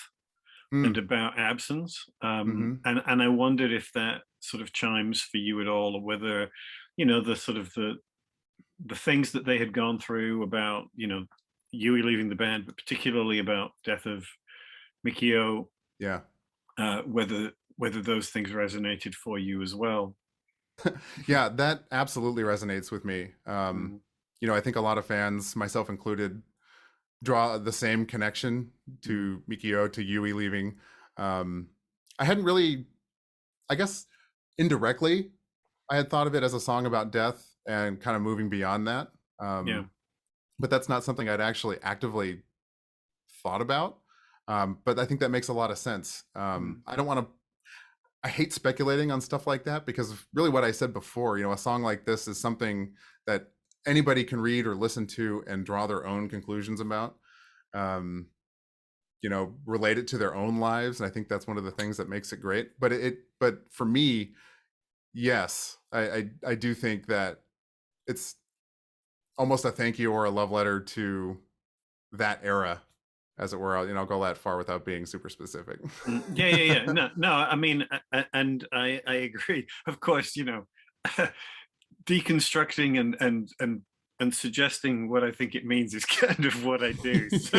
and about absence. And I wondered if that sort of chimes for you at all, or whether, the sort of the things that they had gone through about, Yui leaving the band, but particularly about death of Mikio, whether those things resonated for you as well. Yeah, that absolutely resonates with me. I think a lot of fans, myself included, draw the same connection to Mikio, to Yui leaving. I hadn't really, I guess indirectly, I had thought of it as a song about death and kind of moving beyond that. But that's not something I'd actually actively thought about. But I think that makes a lot of sense. I don't want to, I hate speculating on stuff like that, because of really what I said before, a song like this is something that anybody can read or listen to and draw their own conclusions about, um, relate it to their own lives. And I think that's one of the things that makes it great. But for me, yes, I do think that it's almost a thank you or a love letter to that era, as it were. I'll go that far without being super specific. Yeah. No. I mean, and I agree. Of course, deconstructing and suggesting what I think it means is kind of what I do. So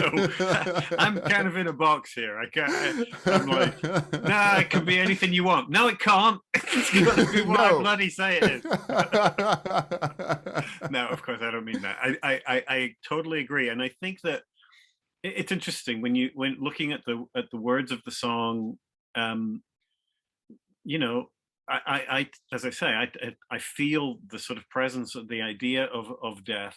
I'm kind of in a box here. I'm like, nah, it can be anything you want. No, it can't. It's got to be what I bloody say it is. No, of course I don't mean that. I totally agree, and I think that it's interesting when looking at the words of the song. I as I say, I feel the sort of presence of the idea of death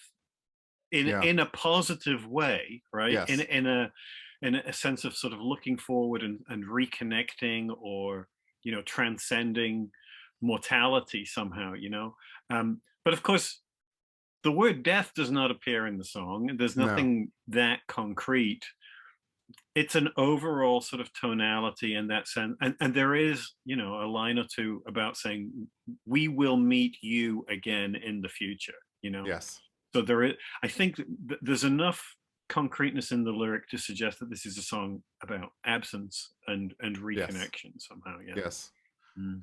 in a positive way, right? Yes. In a sense of sort of looking forward and reconnecting, or transcending mortality somehow, but of course the word death does not appear in the song. There's nothing that concrete. It's an overall sort of tonality in that sense, and there is a line or two about saying we will meet you again in the future. Yes. So there is, I think there's enough concreteness in the lyric to suggest that this is a song about absence and reconnection somehow. Yes.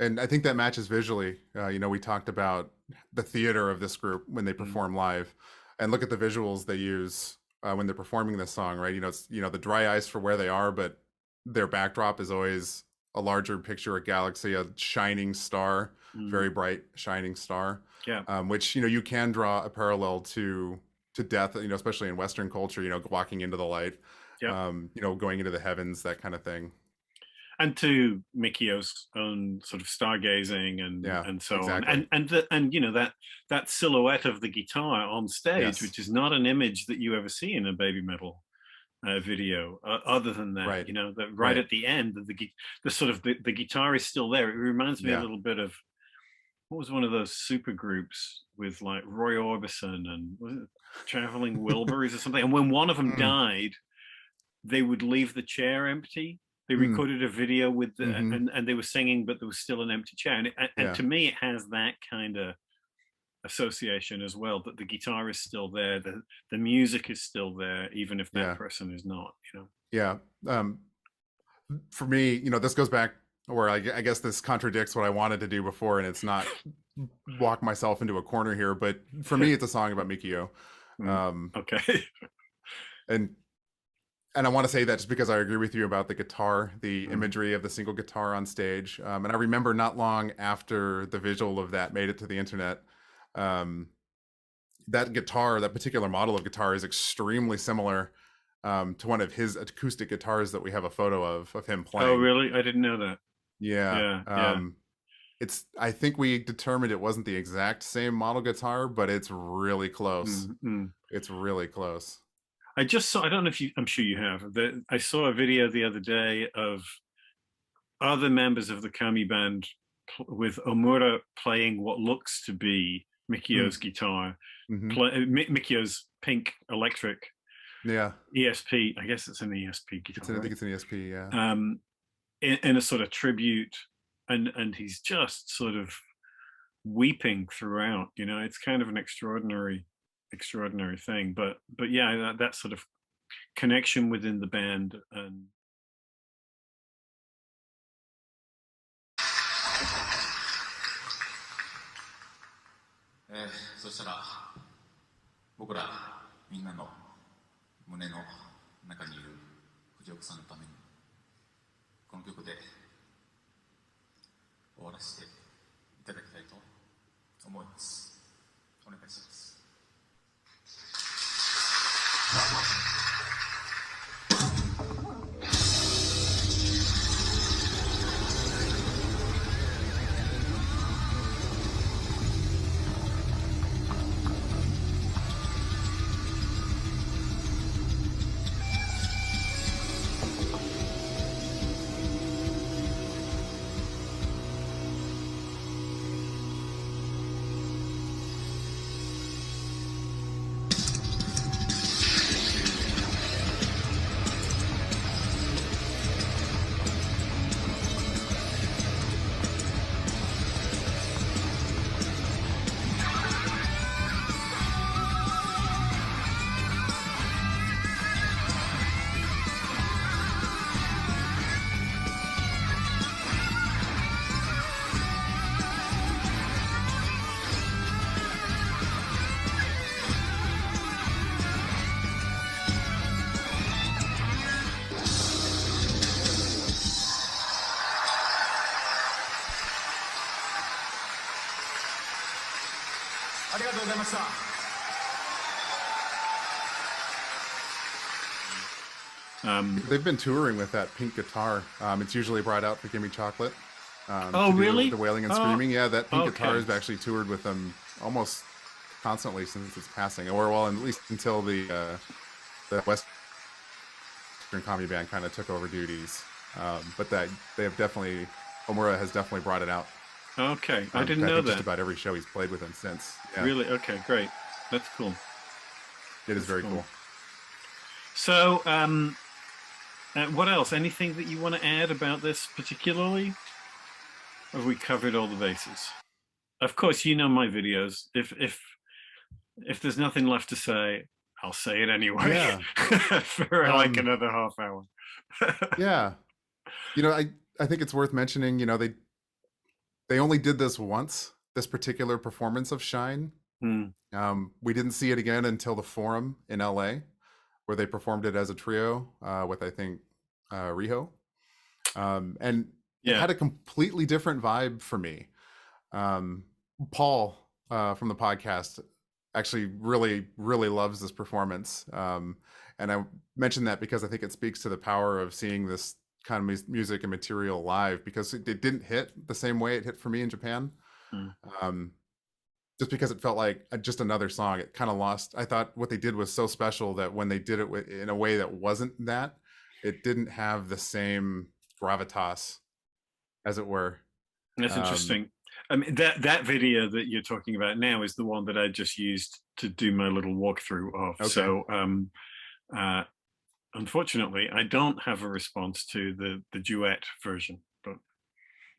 And I think that matches visually. We talked about the theater of this group when they perform live, and look at the visuals they use when they're performing this song, right? It's the dry ice for where they are, but their backdrop is always a larger picture, a galaxy, a shining star, very bright shining star. Yeah. Which you can draw a parallel to death, especially in Western culture. Walking into the light, going into the heavens, that kind of thing. And to Mikio's own sort of stargazing and so exactly. on, and that silhouette of the guitar on stage, which is not an image that you ever see in a BABYMETAL video, other than that, right. That at the end, the sort of the guitar is still there. It reminds me a little bit of, what was one of those super groups with like Roy Orbison and, was it Traveling Wilburys or something? And when one of them died, they would leave the chair empty. They recorded a video with the, and they were singing, but there was still an empty chair. And to me, it has that kind of association as well, that the guitar is still there, the music is still there, even if that person is not, Yeah. For me, this goes back where I guess this contradicts what I wanted to do before, and it's not walk myself into a corner here, but for me, it's a song about Mikio. Okay. And I want to say that just because I agree with you about the guitar, the imagery of the single guitar on stage. And I remember not long after the visual of that made it to the internet, that guitar, that particular model of guitar, is extremely similar to one of his acoustic guitars that we have a photo of him playing. Oh, really? I didn't know that. Yeah. I think we determined it wasn't the exact same model guitar, but it's really close. It's really close. I just saw, I don't know if I'm sure you have, I saw a video the other day of other members of the Kami band with Omura playing what looks to be Mikio's guitar, Mikio's pink electric ESP. I guess it's an ESP guitar. I think it's an ESP, yeah. In a sort of tribute, and he's just sort of weeping throughout. It's kind of an extraordinary thing, but yeah, that sort of connection within the band. Andそしたら僕らみんなの胸の中にいる藤岡さんのためにこの曲で終わらせていただきたいと思います。お願いします。ありがとうございました。They've been touring with that pink guitar. It's usually brought out for Gimme Chocolate. Oh, to do really? The wailing and Oh, screaming. Yeah, that pink guitar okay. has actually toured with them almost constantly since its passing, or well, at least until the Western comedy band kind of took over duties. But that they have definitely, Omura has definitely brought it out. Okay, I didn't know think that. Just about every show he's played with him since. Yeah. Really? Okay, great. That's cool. It is very cool. So, what else? Anything that you want to add about this particularly? Or have we covered all the bases? Of course, you know my videos. If there's nothing left to say, I'll say it anyway. Yeah. For like another half hour. Yeah. You know, I think it's worth mentioning, you know, they only did this once, this particular performance of Shine. We didn't see it again until the Forum in LA, where they performed it as a trio with, I think, Riho. And it had a completely different vibe for me. Paul from the podcast actually really, really loves this performance. And I mentioned that because I think it speaks to the power of seeing this kind of music and material live, because it didn't hit the same way it hit for me in Japan. Just because it felt like just another song. It kind of lost. I thought what they did was so special that when they did it in a way that wasn't that, it didn't have the same gravitas, as it were. That's interesting. I mean, that video that you're talking about now is the one that I just used to do my little walkthrough of. Okay. So unfortunately, I don't have a response to the duet version, but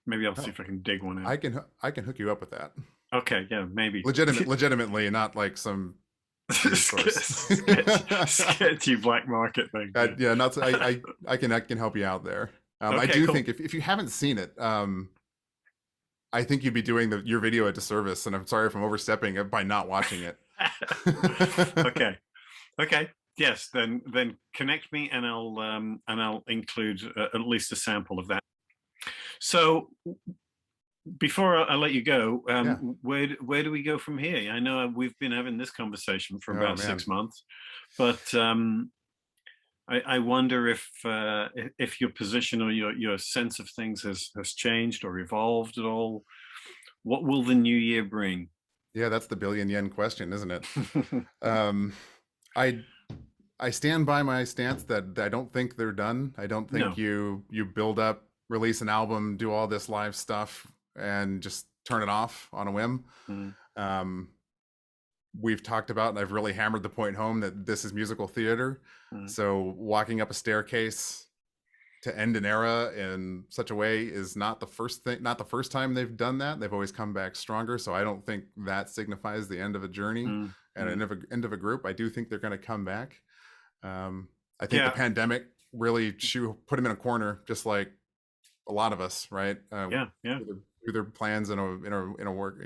maybe I'll see if I can dig one out. I can hook you up with that. Okay, yeah, maybe. Legitimately, not like some sketchy black market thing. Yeah, not. I can help you out there. Okay, I do think if you haven't seen it, I think you'd be doing your video a disservice, and I'm sorry if I'm overstepping it by not watching it. Okay. Yes, then connect me, and I'll include at least a sample of that. So before I let you go, where do we go from here? I know we've been having this conversation for about 6 months, but I wonder if your position or your sense of things has changed or evolved at all. What will the new year bring? Yeah, that's the billion yen question, isn't it? I stand by my stance that I don't think they're done. I don't think you build up, release an album, do all this live stuff, and just turn it off on a whim. We've talked about, and I've really hammered the point home, that this is musical theater. So walking up a staircase to end an era in such a way is not the first time they've done that. They've always come back stronger. So I don't think that signifies the end of a journey and an end of a group. I do think they're going to come back. I think the pandemic really put them in a corner, just like a lot of us, right? Through their plans in a work,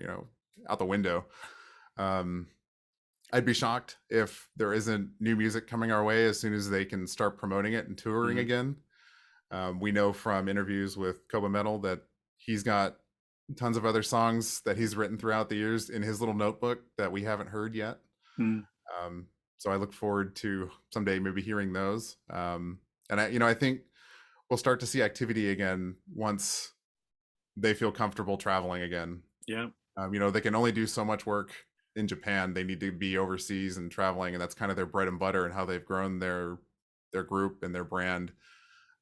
out the window. I'd be shocked if there isn't new music coming our way as soon as they can start promoting it and touring again. We know from interviews with BABYMETAL that he's got tons of other songs that he's written throughout the years in his little notebook that we haven't heard yet. So I look forward to someday maybe hearing those. And I think we'll start to see activity again once they feel comfortable traveling again. Yeah. They can only do so much work in Japan. They need to be overseas and traveling, and that's kind of their bread and butter and how they've grown their group and their brand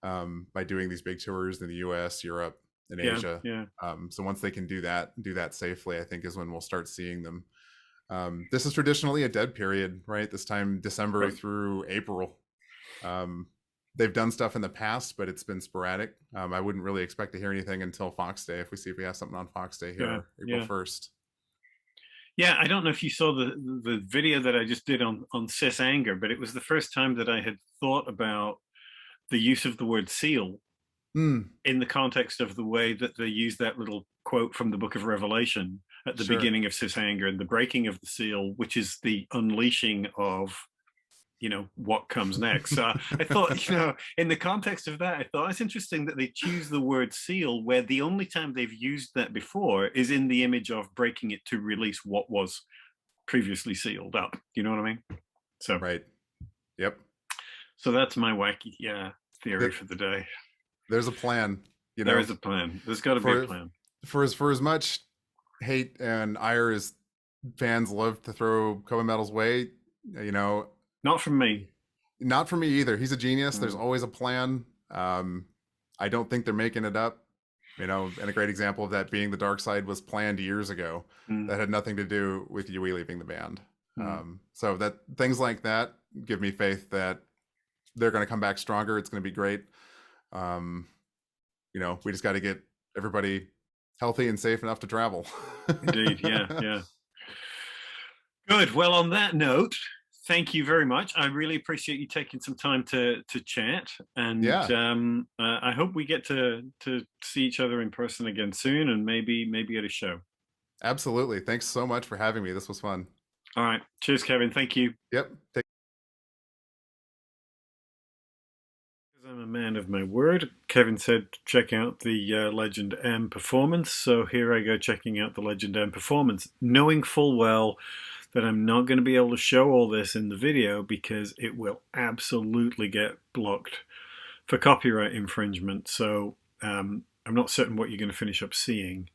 by doing these big tours in the US, Europe, and Asia. So once they can do that safely, I think is when we'll start seeing them. This is traditionally a dead period, right? This time December through April. They've done stuff in the past, but it's been sporadic. I wouldn't really expect to hear anything until Fox Day, if we have something on Fox Day here, April 1st. Yeah, I don't know if you saw the video that I just did on Cis Anger, but it was the first time that I had thought about the use of the word seal in the context of the way that they use that little quote from the Book of Revelation at the beginning of Cis Anger, and the breaking of the seal, which is the unleashing of what comes next. So I thought, in the context of that, I thought it's interesting that they choose the word seal, where the only time they've used that before is in the image of breaking it to release what was previously sealed up. You know what I mean? So, Right. Yep. so that's my wacky theory There, for the day. there's a plan. There is a plan. There's got to be a for plan. for as much hate and ire as fans love to throw Kobe Metal's way, Not from me. not for me either. He's a genius. There's always a plan. I don't think they're making it up. And a great example of that being the Dark Side was planned years ago. That had nothing to do with Yui leaving the band. So that things like that give me faith that they're going to come back stronger. It's going to be great. We just got to get everybody healthy and safe enough to travel. Indeed. Yeah. Good. Well, on that note, thank you very much. I really appreciate you taking some time to chat, and I hope we get to see each other in person again soon, and maybe at a show. Absolutely. Thanks so much for having me. This was fun. All right. Cheers, Kevin. Thank you. Yep. I'm a man of my word. Kevin said check out the Legend M performance, so here I go checking out the Legend M performance, knowing full well that I'm not going to be able to show all this in the video because it will absolutely get blocked for copyright infringement. So I'm not certain what you're going to finish up seeing,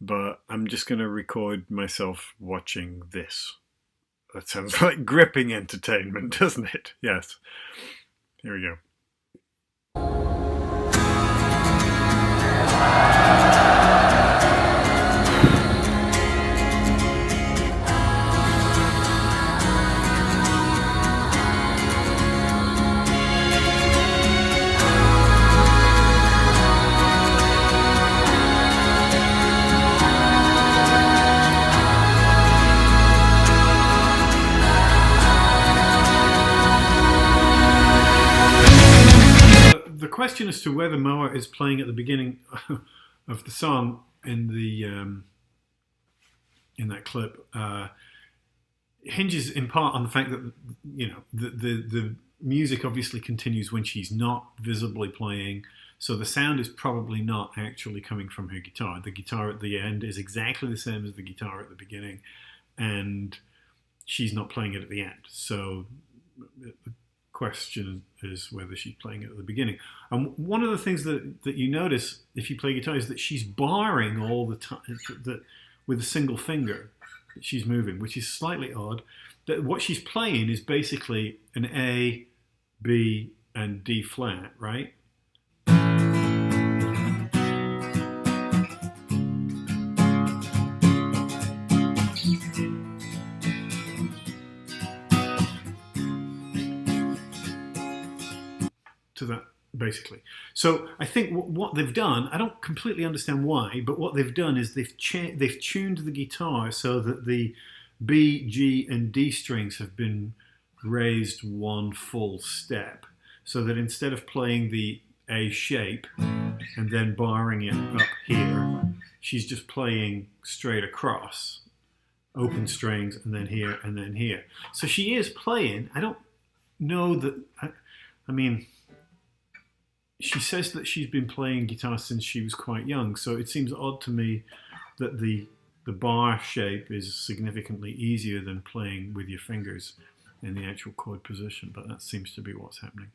but I'm just going to record myself watching this. That sounds like gripping entertainment, doesn't it? Yes. Here we go. The question as to whether Moa is playing at the beginning of the song in that clip hinges in part on the fact that the music obviously continues when she's not visibly playing, so the sound is probably not actually coming from her guitar. The guitar at the end is exactly the same as the guitar at the beginning, and she's not playing it at the end. So the question is whether she's playing it at the beginning. And one of the things that you notice if you play guitar is that she's barring all the time with a single finger that she's moving, which is slightly odd. That what she's playing is basically an A, B, and D flat, right? To that, basically. So I think what they've done, I don't completely understand why, but what they've done is they've tuned the guitar so that the B, G, and D strings have been raised one full step, so that instead of playing the A shape and then barring it up here, she's just playing straight across, open strings, and then here, and then here. So she is playing. I don't know that, I mean, she says that she's been playing guitar since she was quite young, so it seems odd to me that the bar shape is significantly easier than playing with your fingers in the actual chord position, but that seems to be what's happening.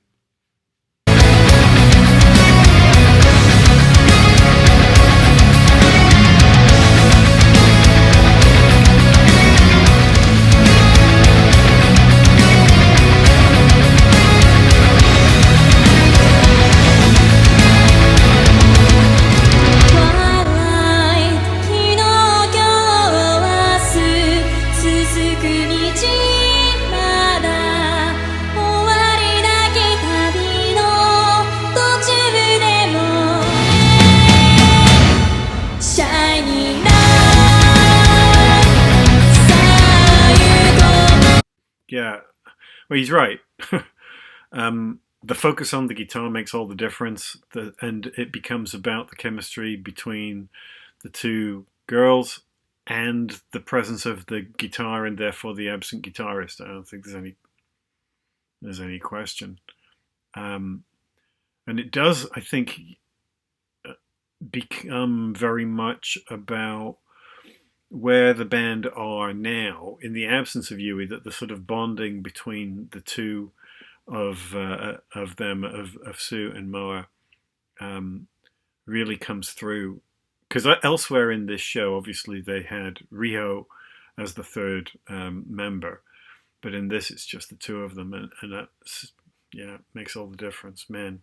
Yeah, well, he's right. The focus on the guitar makes all the difference, and it becomes about the chemistry between the two girls and the presence of the guitar and therefore the absent guitarist. I don't think there's any question. And it does, I think, become very much about where the band are now, in the absence of Yui, that the sort of bonding between the two of them, of Sue and Moa, really comes through. Because elsewhere in this show, obviously they had Riho as the third member, but in this it's just the two of them, and that's, yeah, makes all the difference, man.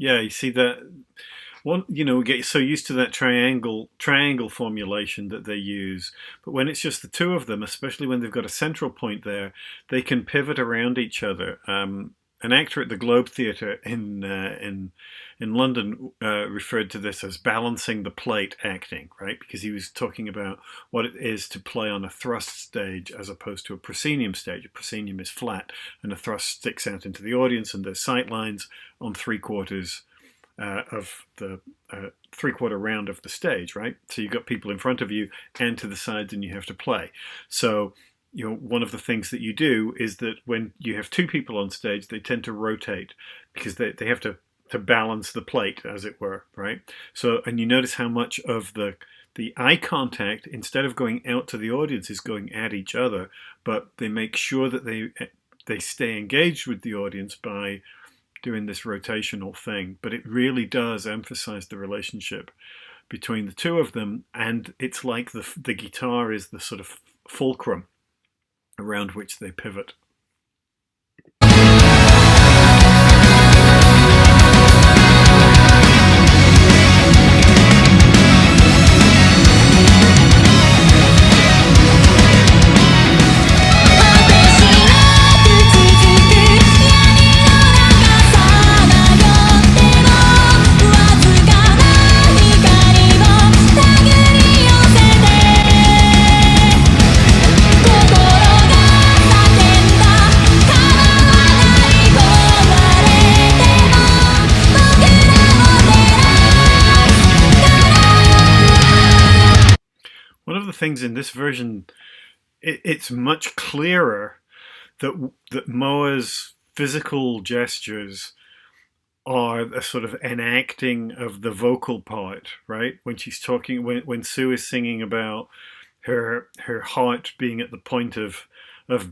Yeah, you see that one, you know, we get so used to that triangle formulation that they use, but when it's just the two of them, especially when they've got a central point there, they can pivot around each other. An actor at the Globe Theatre in London referred to this as balancing the plate acting, right? Because he was talking about what it is to play on a thrust stage as opposed to a proscenium stage. A proscenium is flat, and a thrust sticks out into the audience, and there's sight lines on 3/4 of the 3/4 round of the stage, right? So you've got people in front of you and to the sides, and you have to play. So, you know, one of the things that you do is that when you have two people on stage, they tend to rotate because they have to balance the plate, as it were, right? So, and you notice how much of the eye contact, instead of going out to the audience, is going at each other, but they make sure that they stay engaged with the audience by doing this rotational thing. But it really does emphasize the relationship between the two of them, and it's like the guitar is the sort of fulcrum around which they pivot. One of the things in this version, it's much clearer that Moa's physical gestures are a sort of enacting of the vocal part, right? When she's talking, when Sue is singing about her heart being at the point of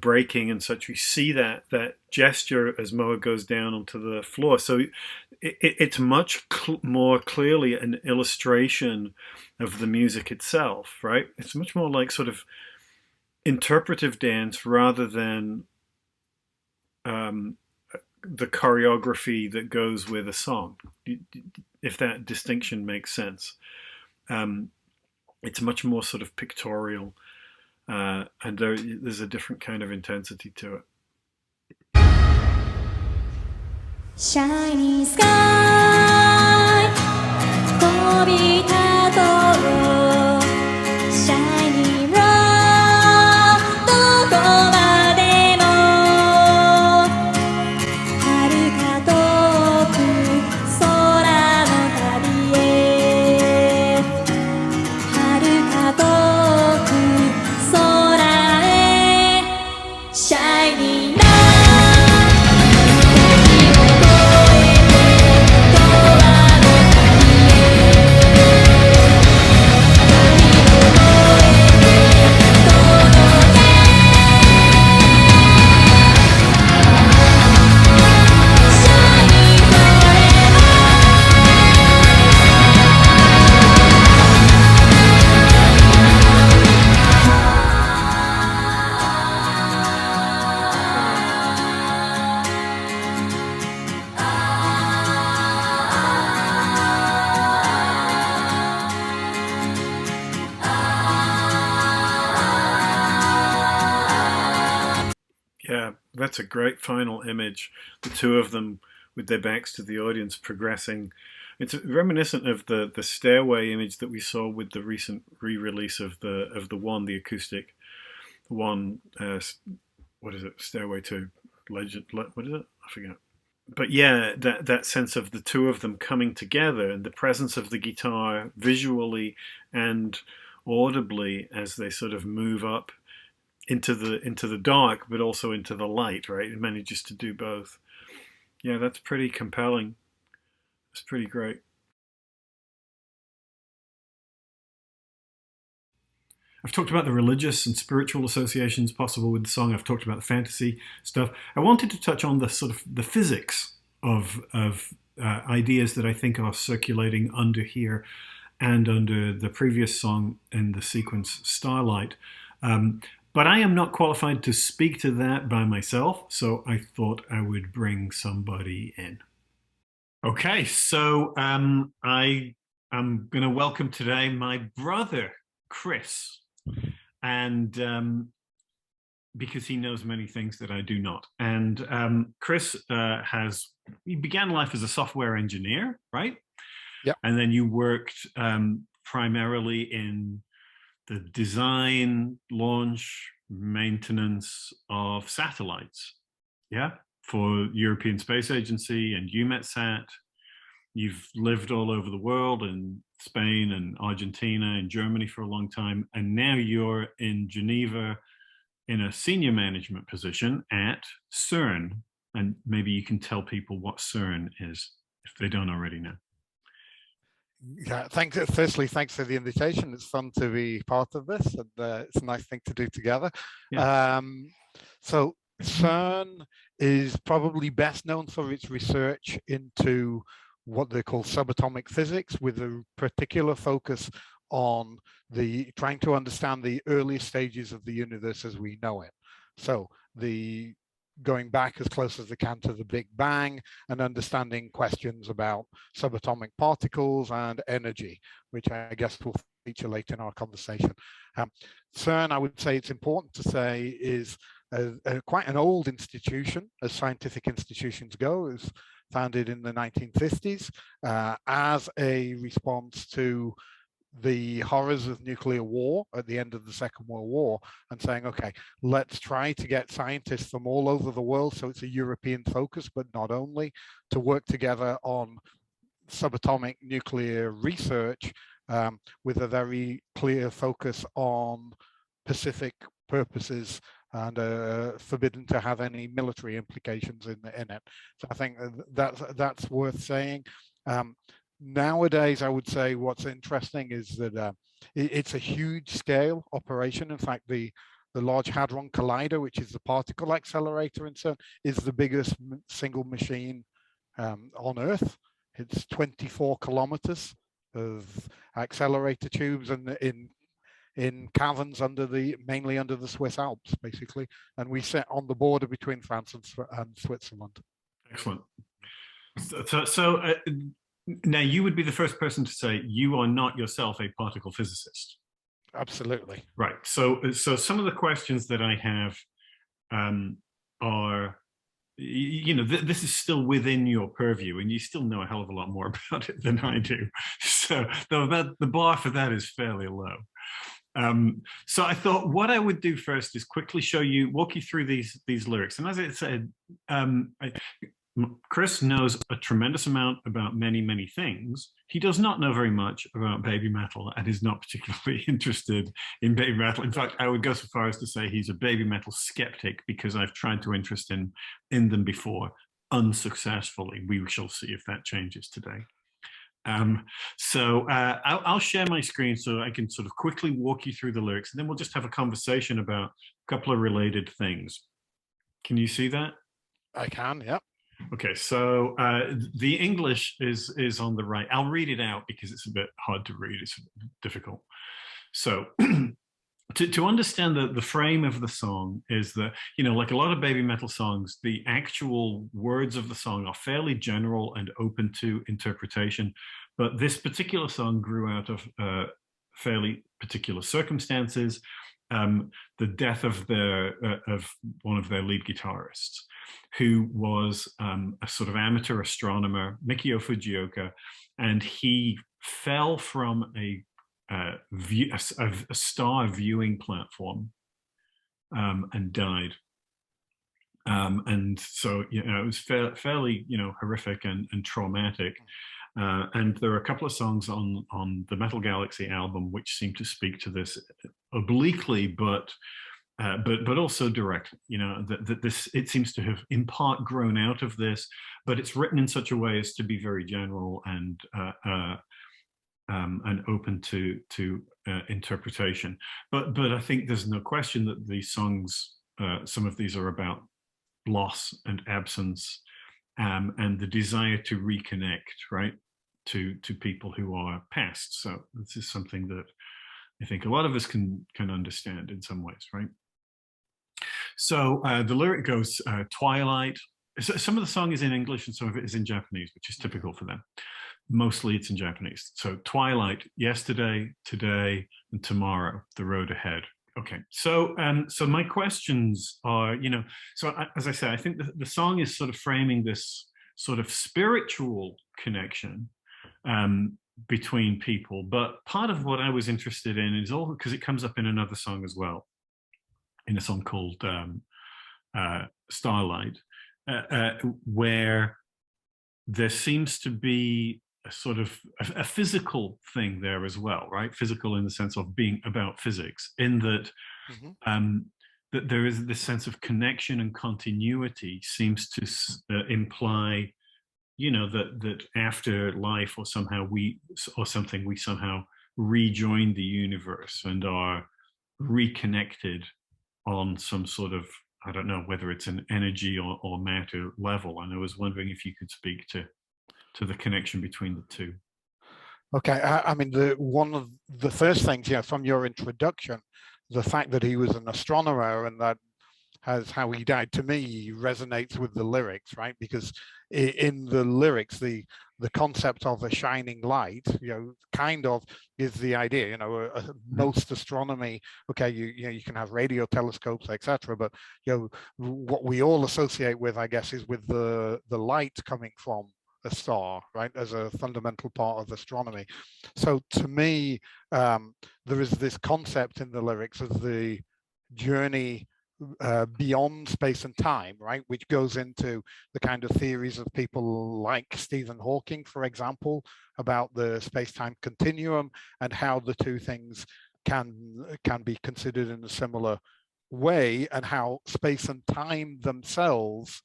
breaking and such, we see that gesture as Moa goes down onto the floor. So it's much more clearly an illustration of the music itself, right? It's much more like sort of interpretive dance rather than the choreography that goes with a song, if that distinction makes sense. It's much more sort of pictorial, and there's a different kind of intensity to it. Shiny sky, 飛び立とう Shiny road どこまでも遥か遠く空の旅へ遥か遠く空へ Shiny light Yeah, that's a great final image. The two of them with their backs to the audience progressing. It's reminiscent of the stairway image that we saw with the recent re-release of the one, the acoustic one. What is it? Stairway to Legend. What is it? I forget. but yeah, that sense of the two of them coming together and the presence of the guitar visually and audibly as they sort of move up into the dark, but also into the light, right? It manages to do both. Yeah, that's pretty compelling. It's pretty great. I've talked about the religious and spiritual associations possible with the song. I've talked about the fantasy stuff. I wanted to touch on the sort of the physics of ideas that I think are circulating under here and under the previous song in the sequence Starlight. But I am not qualified to speak to that by myself, so I thought I would bring somebody in. Okay, so I am going to welcome today my brother, Chris. And because he knows many things that I do not. And Chris he began life as a software engineer, right? Yeah. And then you worked primarily in the design, launch, maintenance of satellites, yeah, for European Space Agency and EUMETSAT. You've lived all over the world, in Spain and Argentina and Germany for a long time, and now you're in Geneva in a senior management position at CERN. And maybe you can tell people what CERN is if they don't already know. Yeah, firstly, thanks for the invitation. It's fun to be part of this, and it's a nice thing to do together. Yeah. So CERN is probably best known for its research into what they call subatomic physics, with a particular focus on trying to understand the early stages of the universe as we know it. So going back as close as they can to the Big Bang and understanding questions about subatomic particles and energy, which I guess will feature later in our conversation. CERN, I would say it's important to say, is quite an old institution, as scientific institutions go. It was founded in the 1950s as a response to the horrors of nuclear war at the end of the Second World War, and saying, okay, let's try to get scientists from all over the world, so it's a European focus, but not only, to work together on subatomic nuclear research with a very clear focus on Pacific purposes and forbidden to have any military implications in it. So I think that's worth saying. Nowadays, I would say what's interesting is that it's a huge scale operation. In fact, the Large Hadron Collider, which is the particle accelerator in CERN, is the biggest single machine on Earth. It's 24 kilometers of accelerator tubes and in caverns mainly under the Swiss Alps, basically. And we sit on the border between France and Switzerland. Excellent. So now you would be the first person to say you are not yourself a particle physicist. Absolutely. Right. So some of the questions that I have are, this is still within your purview, and you still know a hell of a lot more about it than I do. So the bar for that is fairly low. So I thought what I would do first is quickly walk you through these lyrics. And as I said, Chris knows a tremendous amount about many, many things. He does not know very much about baby metal and is not particularly interested in baby metal. In fact, I would go so far as to say he's a baby metal skeptic, because I've tried to interest in them before, unsuccessfully. We shall see if that changes today. I'll share my screen so I can sort of quickly walk you through the lyrics, and then we'll just have a conversation about a couple of related things. Can you see that? I can, yeah. Okay, so the English is on the right. I'll read it out because it's a bit hard to read. It's difficult. So to understand the frame of the song is that, like a lot of baby metal songs, the actual words of the song are fairly general and open to interpretation. But this particular song grew out of fairly particular circumstances. The death of one of their lead guitarists, who was a sort of amateur astronomer, Mikio Fujioka, and he fell from a star viewing platform and died. And so, you know, it was fairly, you know, horrific and traumatic. And there are a couple of songs on the Metal Galaxy album which seem to speak to this obliquely, but also directly. You know, that this, it seems to have in part grown out of this, but it's written in such a way as to be very general and open to interpretation. But I think there's no question that these songs, some of these are about loss and absence, and the desire to reconnect, right, to people who are past. So this is something that I think a lot of us can understand in some ways, right? So the lyric goes, twilight. So some of the song is in English and some of it is in Japanese, which is typical for them. Mostly it's in Japanese. So twilight, yesterday, today, and tomorrow, the road ahead. Okay, so so my questions are, you know, so as I said, I think the song is sort of framing this sort of spiritual connection between people, but part of what I was interested in is all because it comes up in another song as well, in a song called Starlight, where there seems to be a sort of a physical thing there as well, right? Physical in the sense of being about physics, in that that there is this sense of connection and continuity seems to imply, you know, that after life or somehow we somehow rejoin the universe and are reconnected on some sort of, I don't know whether it's an energy or matter level. And I was wondering if you could speak to the connection between the two. Okay, I mean, one of the first things, yeah, from your introduction, the fact that he was an astronomer and that has how he died, to me resonates with the lyrics, right? Because in the lyrics, the concept of a shining light, you know, kind of is the idea. You know, most astronomy, okay, you can have radio telescopes, etc., but you know, what we all associate with, I guess, is with the light coming from a star, right, as a fundamental part of astronomy. So to me, there is this concept in the lyrics of the journey beyond space and time, right, which goes into the kind of theories of people like Stephen Hawking, for example, about the space-time continuum and how the two things can be considered in a similar way, and how space and time themselves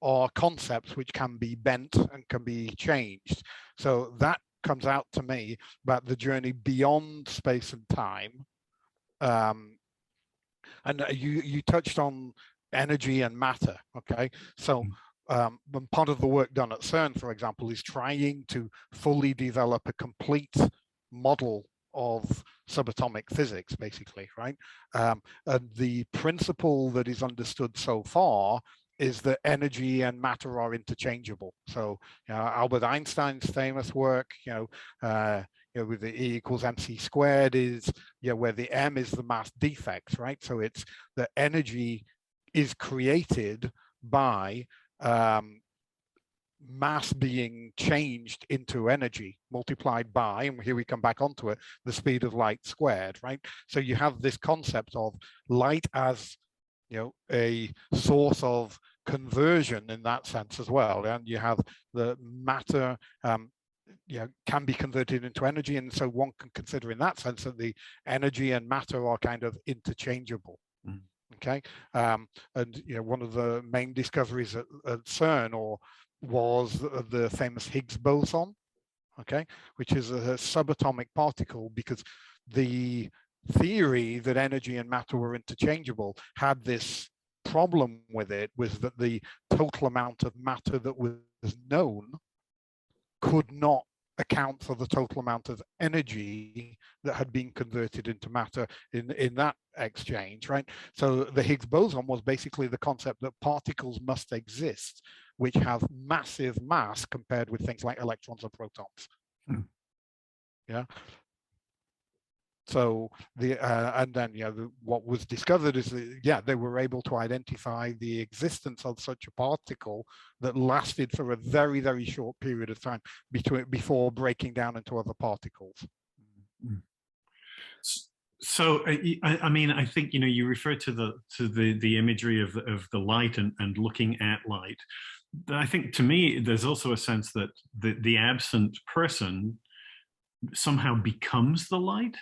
are concepts which can be bent and can be changed. So that comes out to me about the journey beyond space and time. And you touched on energy and matter, okay? So part of the work done at CERN, for example, is trying to fully develop a complete model of subatomic physics, basically, right? And the principle that is understood so far is that energy and matter are interchangeable. So, you know, Albert Einstein's famous work, you know, with the E equals mc squared is, you know, where the m is the mass defect, right? So it's the energy is created by mass being changed into energy multiplied by, and here we come back onto it, the speed of light squared, right? So you have this concept of light as, you know, a source of conversion in that sense as well, and you have the matter you know, can be converted into energy, and so one can consider in that sense that the energy and matter are kind of interchangeable. Okay, and you know, one of the main discoveries at CERN was the famous Higgs boson, okay, which is a subatomic particle, because the theory that energy and matter were interchangeable had this problem with it, was that the total amount of matter that was known could not account for the total amount of energy that had been converted into matter in that exchange, right? So the Higgs boson was basically the concept that particles must exist which have massive mass compared with things like electrons or protons. Yeah. So and then, you know, what was discovered is that, yeah, they were able to identify the existence of such a particle that lasted for a very, very short period of time before breaking down into other particles. So I mean, I think you refer to the imagery of the light and looking at light. I think to me, there's also a sense that the absent person somehow becomes the light,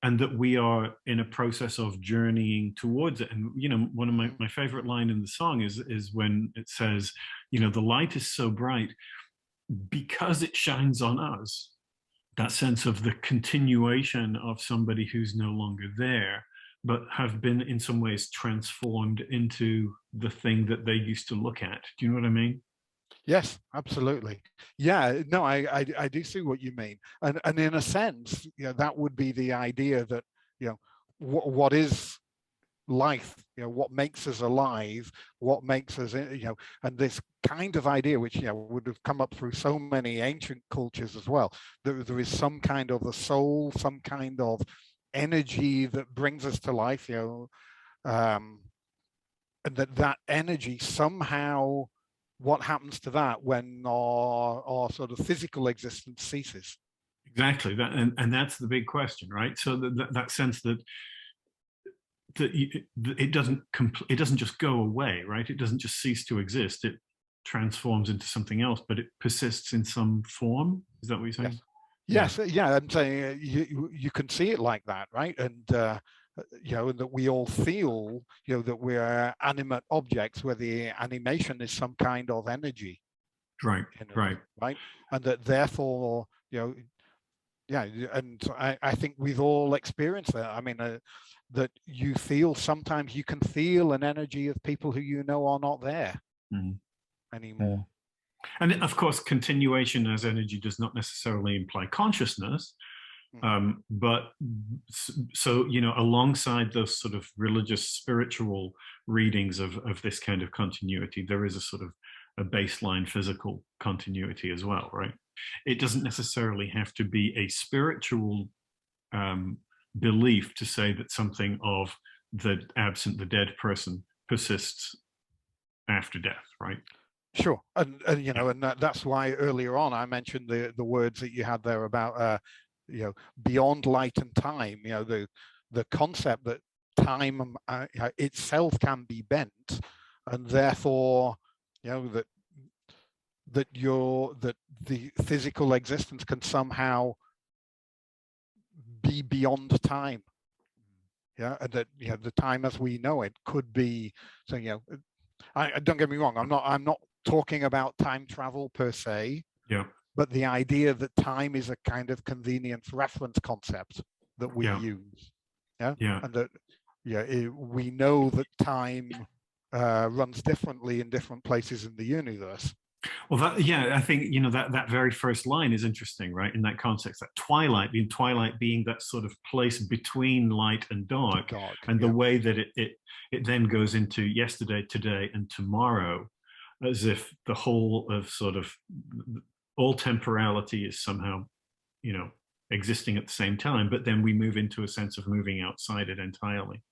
and that we are in a process of journeying towards it. And one of my favorite line in the song is when it says, the light is so bright because it shines on us. That sense of the continuation of somebody who's no longer there, but have been in some ways transformed into the thing that they used to look at. Do you know what I mean? Yes, absolutely. Yeah, no, I do see what you mean. And in a sense, that would be the idea that, what is life, what makes us alive, what makes us, and this kind of idea, which, would have come up through so many ancient cultures as well. There is some kind of a soul, some kind of energy that brings us to life, and that energy somehow, what happens to that when our sort of physical existence ceases? Exactly. And that's the big question, right? So that sense that it doesn't just go away, right? It doesn't just cease to exist. It transforms into something else, but it persists in some form. Is that what you're saying? Yes. Yeah. I'm saying you can see it like that, right? And that we all feel, that we're animate objects where the animation is some kind of energy. Right. Right. Right. And that therefore, yeah, and I think we've all experienced that. I mean, that you feel, sometimes you can feel an energy of people who are not there anymore. And of course, continuation as energy does not necessarily imply consciousness. But so, alongside those sort of religious, spiritual readings of this kind of continuity, there is a sort of a baseline physical continuity as well, right? It doesn't necessarily have to be a spiritual belief to say that something of the dead person persists after death, right? Sure, and that's why earlier on I mentioned the words that you had there about beyond light and time. The concept that time itself can be bent, and therefore that the physical existence can somehow be beyond time. And that the time as we know it could be. So I don't get me wrong. I'm not talking about time travel per se. Yeah. But the idea that time is a kind of convenience reference concept that we use. Yeah. And that we know that time runs differently in different places in the universe. Well, I think that very first line is interesting, right? In that context, that twilight being that sort of place between light and dark, and the way that it then goes into yesterday, today, and tomorrow, as if the whole of sort of all temporality is somehow, existing at the same time. But then we move into a sense of moving outside it entirely.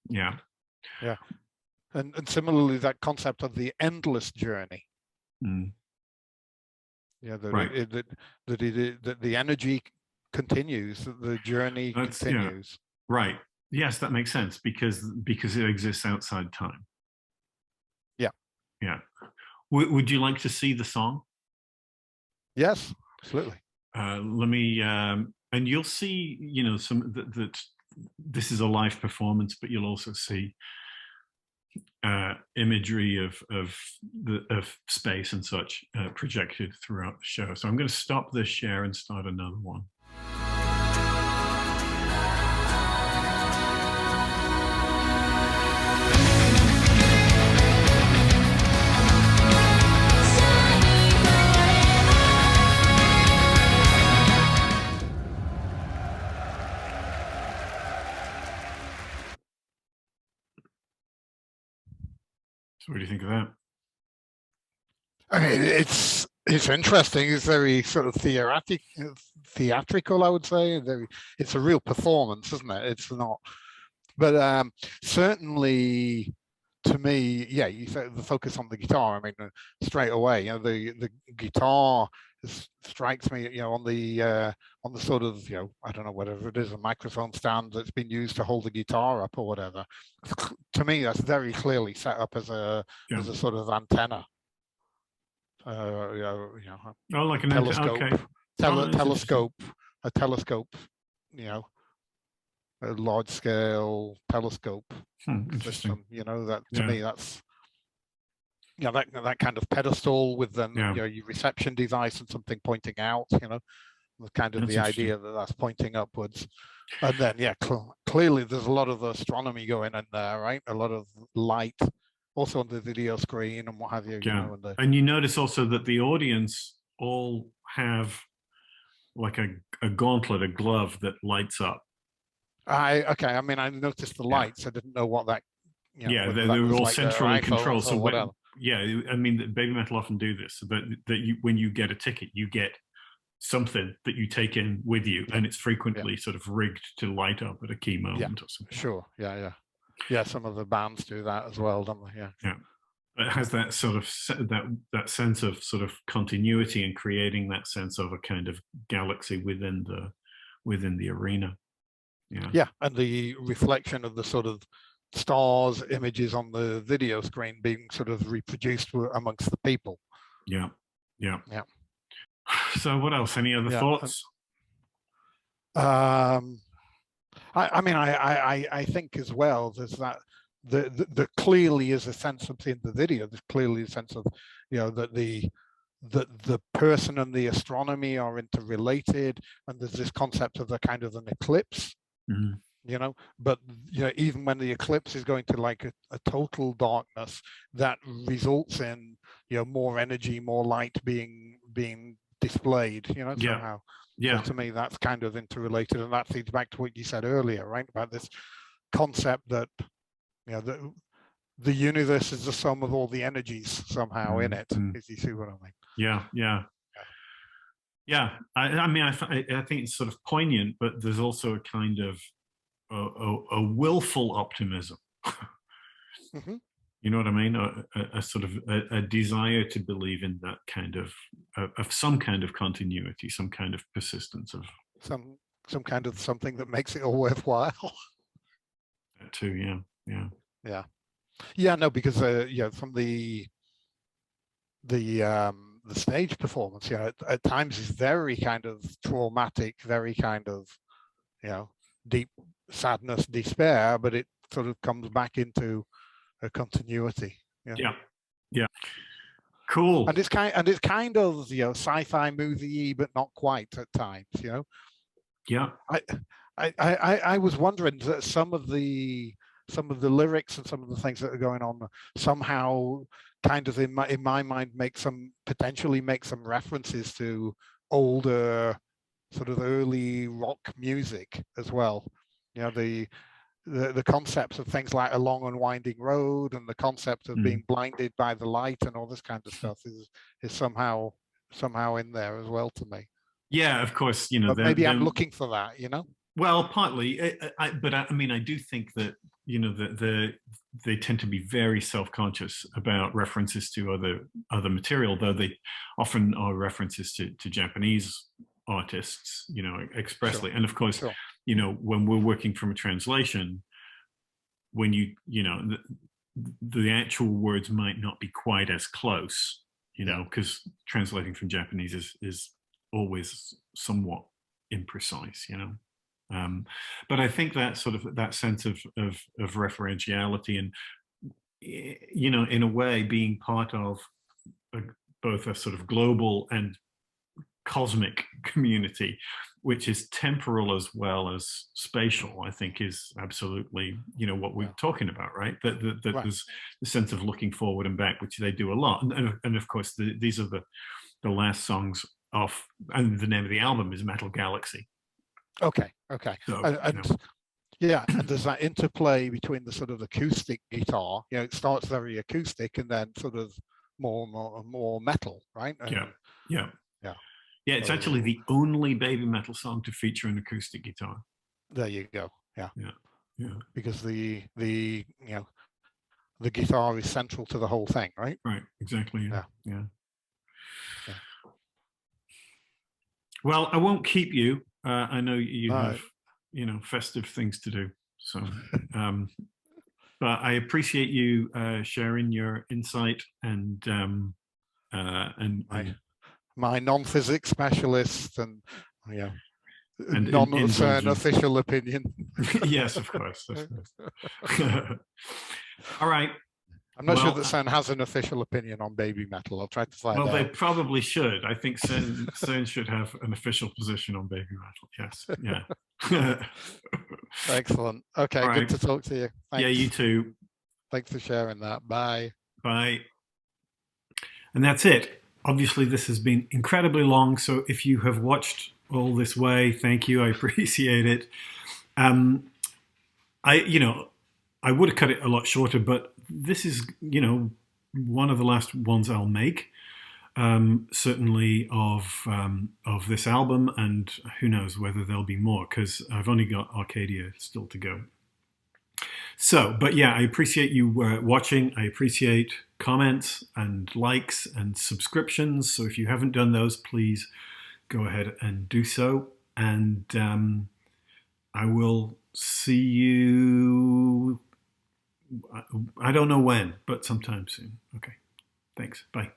Yeah. And similarly, that concept of the endless journey. That the energy continues, that the journey continues. Right. Yes, that makes sense because it exists outside time. Yeah. Would you like to see the song? Yes, absolutely. Let me, and you'll see, some that this is a live performance, but you'll also see imagery of space and such projected throughout the show. So I'm going to stop this share and start another one. So what do you think of that? I mean, it's interesting. It's very sort of theatrical, I would say. It's a real performance, isn't it? It's not, but certainly to me, you said the focus on the guitar. I mean, straight away, the guitar strikes me, on the sort of, I don't know, whatever it is, a microphone stand that's been used to hold the guitar up or whatever. To me, that's very clearly set up as a sort of antenna. Like an telescope, okay. telescope, a telescope, a large scale telescope Interesting. system. That to me, that's that kind of pedestal with then your reception device and something pointing out. The kind of That's the idea that that's pointing upwards. And then clearly there's a lot of astronomy going in there, right? A lot of light also on the video screen and what have you. And you notice also that the audience all have like a gauntlet, a glove that lights up. I noticed the lights. I didn't know what that. They were all like centrally controlled. So whatever. Baby Metal often do this. So that when you get a ticket, you get something that you take in with you, and it's frequently sort of rigged to light up at a key moment or something. Sure. Yeah. Some of the bands do that as well, don't they? Yeah. But it has that sort of that sense of sort of continuity and creating that sense of a kind of galaxy within the arena. Yeah, and the reflection of the sort of stars images on the video screen being sort of reproduced amongst the people. Yeah. So what else? Any other thoughts? I think as well there's that the clearly is a sense of in the video. There's clearly a sense of that the person and the astronomy are interrelated, and there's this concept of a kind of an eclipse. But even when the eclipse is going to like a total darkness, that results in more energy, more light being displayed. Somehow. Yeah. So to me, that's kind of interrelated, and that feeds back to what you said earlier, right? About this concept that the universe is the sum of all the energies somehow in it. If you see what I mean? Yeah. I think it's sort of poignant, but there's also a kind of a willful optimism. You know what I mean? A sort of a desire to believe in that kind of some kind of continuity, some kind of persistence of some kind of something that makes it all worthwhile. That too, yeah. No, because from the stage performance, at times is very kind of traumatic, very kind of deep sadness, despair, but it sort of comes back into a continuity. Yeah. Cool. And it's kind of sci-fi movie, but not quite at times. Yeah. I was wondering that some of the lyrics and some of the things that are going on somehow kind of in my mind potentially make some references to older sort of early rock music as well. The concepts of things like a long and winding road, and the concept of being blinded by the light and all this kind of stuff is somehow in there as well to me. Yeah, of course. But maybe I'm looking for that. Well, partly, but I do think that they tend to be very self-conscious about references to other material, though they often are references to Japanese artists, expressly. Sure. And of course, sure. When we're working from a translation, when the actual words might not be quite as close, because translating from Japanese is always somewhat imprecise, but I think that sort of that sense of referentiality and in a way being part of both a sort of global and cosmic community, which is temporal as well as spatial, I think is absolutely what we're talking about, right? That right. There's the sense of looking forward and back, which they do a lot, and of course these are the last songs off, and the name of the album is Metal Galaxy. Okay. So, and there's that interplay between the sort of acoustic guitar. It starts very acoustic and then sort of more metal, right? Yeah, it's actually the only Baby Metal song to feature an acoustic guitar. There you go. Yeah. Because the guitar is central to the whole thing, right? Right. Exactly. Yeah. Well, I won't keep you. I know you All have, right. festive things to do. So, but I appreciate you sharing your insight and My non-physics specialist and yeah, and non-CERN indulgence. official opinion. Yes, of course. Of course. All right. I'm not sure Well, that CERN has an official opinion on baby metal. I'll try to find well, they out. probably should. I think CERN should have an official position on baby metal. Yes. Yeah. Excellent. Okay, All good right. to talk to you. Thanks. Yeah, you too. Thanks for sharing that. Bye. Bye. And that's it. Obviously, this has been incredibly long. So if you have watched all this way, thank you. I appreciate it. I would have cut it a lot shorter, but this is, one of the last ones I'll make. Certainly of this album, and who knows whether there'll be more because I've only got Arcadia still to go. So, but yeah, I appreciate you watching. I appreciate comments and likes and subscriptions. So if you haven't done those, please go ahead and do so. And I will see you. I don't know when, but sometime soon. Okay. Thanks. Bye.